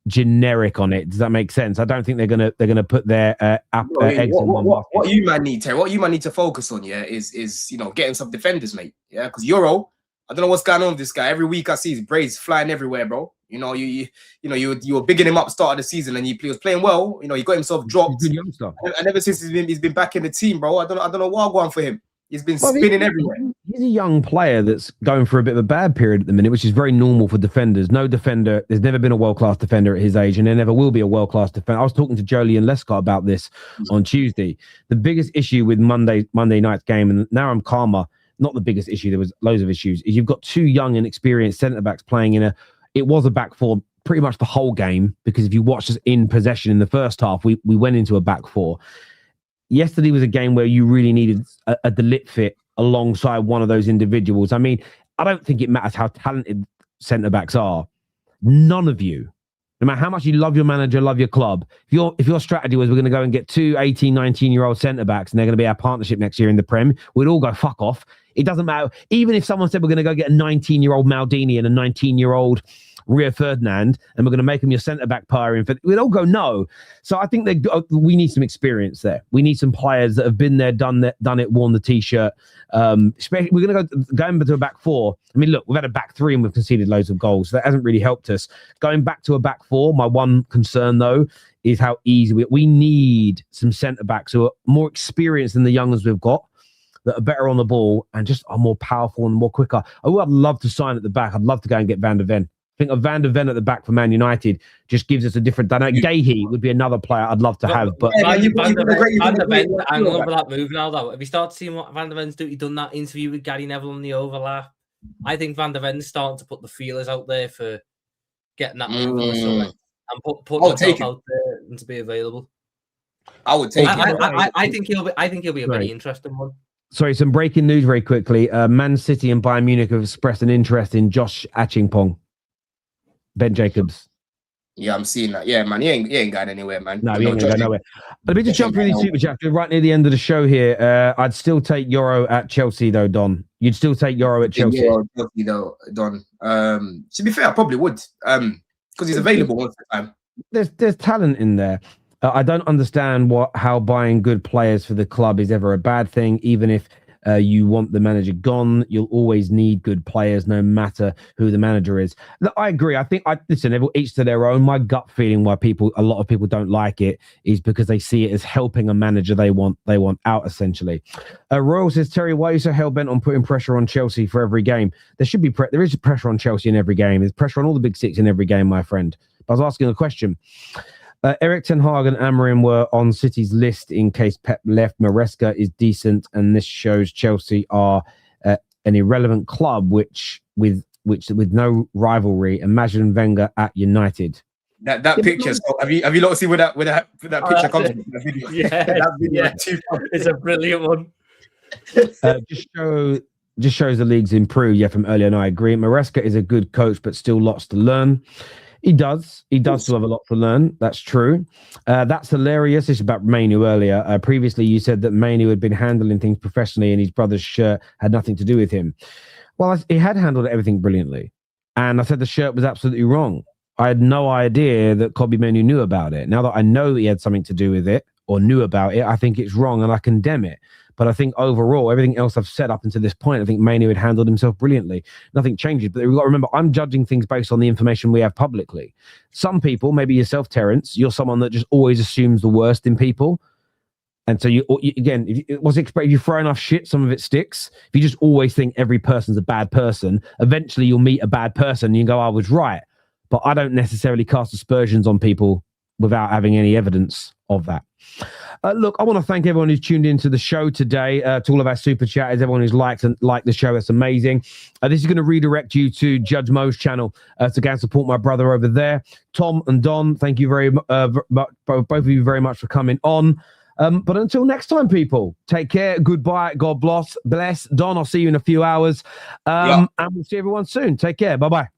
S1: generic on it. Does that make sense? I don't think they're gonna put their eggs in one basket.
S3: What you man need, Terry, what you man need to focus on, yeah, is you know, getting some defenders, mate. Yeah, because Euro, I don't know what's going on with this guy. Every week I see his braids flying everywhere, bro. You know, you were bigging him up start of the season, and he was playing well. You know, he got himself dropped, and ever since he's been back in the team, bro. I don't know what I'm going for him. He's been spinning everywhere.
S1: He's a young player that's going for a bit of a bad period at the minute, which is very normal for defenders. No defender, there's never been a world-class defender at his age, and there never will be a world-class defender. I was talking to Jolie and Lescott about this on Tuesday. The biggest issue with Monday night's game, and now I'm calmer, not the biggest issue, there was loads of issues, is you've got 2 young and experienced centre-backs playing it was a back 4 pretty much the whole game, because if you watched us in possession in the first half, we went into a back 4. Yesterday was a game where you really needed a De Ligt fit alongside one of those individuals. I mean, I don't think it matters how talented centre-backs are. None of you, No matter how much you love your manager, love your club, if your strategy was we're going to go and get 2 18, 19-year-old centre-backs and they're going to be our partnership next year in the Prem, we'd all go, fuck off. It doesn't matter. Even if someone said we're going to go get a 19-year-old Maldini and a 19-year-old Rio Ferdinand and we're going to make them your centre-back pairing, we'd all go no. So I think we need some experience there. We need some players that have been there, done it, worn the T-shirt. Especially, we're going to go going to a back four. I mean, look, we've had a back three and we've conceded loads of goals. So that hasn't really helped us. Going back to a back four, my one concern, though, is how easy we need some centre-backs who are more experienced than the young ones we've got, that are better on the ball and just are more powerful and more quicker. I'd love to sign at the back. I'd love to go and get Van der Ven. I think of Van der Ven at the back for Man United just gives us a different dynamic. Gahey would be another player I'd love to have. But
S2: Van der Ven, hang over that move now, though. If you start seeing what Van der Ven's doing, he done that interview with Gary Neville on the overlap. I think Van der Ven's starting to put the feelers out there for getting that move in the summer and put himself out there and to be available.
S3: I would take
S2: I think he'll be a very interesting one.
S1: Sorry, some breaking news very quickly. Man City and Bayern Munich have expressed an interest in Josh Achimpong. Ben Jacobs.
S3: Yeah, I'm seeing that. Yeah, man, he ain't going anywhere, man.
S1: No, he ain't going nowhere. Let me just jump through these super chats. We're right near the end of the show here. I'd still take Euro at Chelsea, though, Don. You'd still take Euro at Chelsea.
S3: Chelsea, though, Don. To be fair, I probably would. Because he's available most of the time.
S1: There's talent in there. I don't understand how buying good players for the club is ever a bad thing, even if you want the manager gone. You'll always need good players, no matter who the manager is. Look, I agree. I think listen, each to their own. My gut feeling why a lot of people don't like it is because they see it as helping a manager they want out, essentially. Royal says, Terry, why are you so hell bent on putting pressure on Chelsea for every game? There should be there is pressure on Chelsea in every game. There's pressure on all the big six in every game, my friend. But I was asking a question. Eric Ten Hag and Amorim were on City's list in case Pep left. Maresca is decent, and this shows Chelsea are an irrelevant club, which with no rivalry. Imagine Wenger at United.
S3: That picture. So have you not seen where that picture comes from? The video.
S2: Yeah, that video. It's a brilliant one.
S1: Just shows the league's improved. Yeah, from earlier, and I agree. Maresca is a good coach, but still lots to learn. He does still have a lot to learn. That's true. That's hilarious. This is about Mainoo earlier. Previously, you said that Mainoo had been handling things professionally and his brother's shirt had nothing to do with him. Well, he had handled everything brilliantly. And I said the shirt was absolutely wrong. I had no idea that Kobbie Mainoo knew about it. Now that I know that he had something to do with it or knew about it, I think it's wrong and I condemn it. But I think overall, everything else I've said up until this point, I think Mainoo had handled himself brilliantly. Nothing changes. But we've got to remember, I'm judging things based on the information we have publicly. Some people, maybe yourself, Terence, you're someone that just always assumes the worst in people. And so if you throw enough shit, some of it sticks. If you just always think every person's a bad person, eventually you'll meet a bad person and you go, I was right. But I don't necessarily cast aspersions on people without having any evidence of that. Look, I want to thank everyone who's tuned into the show today, to all of our super chatters, everyone who's liked the show. That's amazing. This is going to redirect you to Judge Mo's channel to go and support my brother over there. Tom and Don, thank you very much, both of you very much for coming on. But until next time, people, take care. Goodbye. God bless. Don, I'll see you in a few hours. And we'll see everyone soon. Take care. Bye-bye.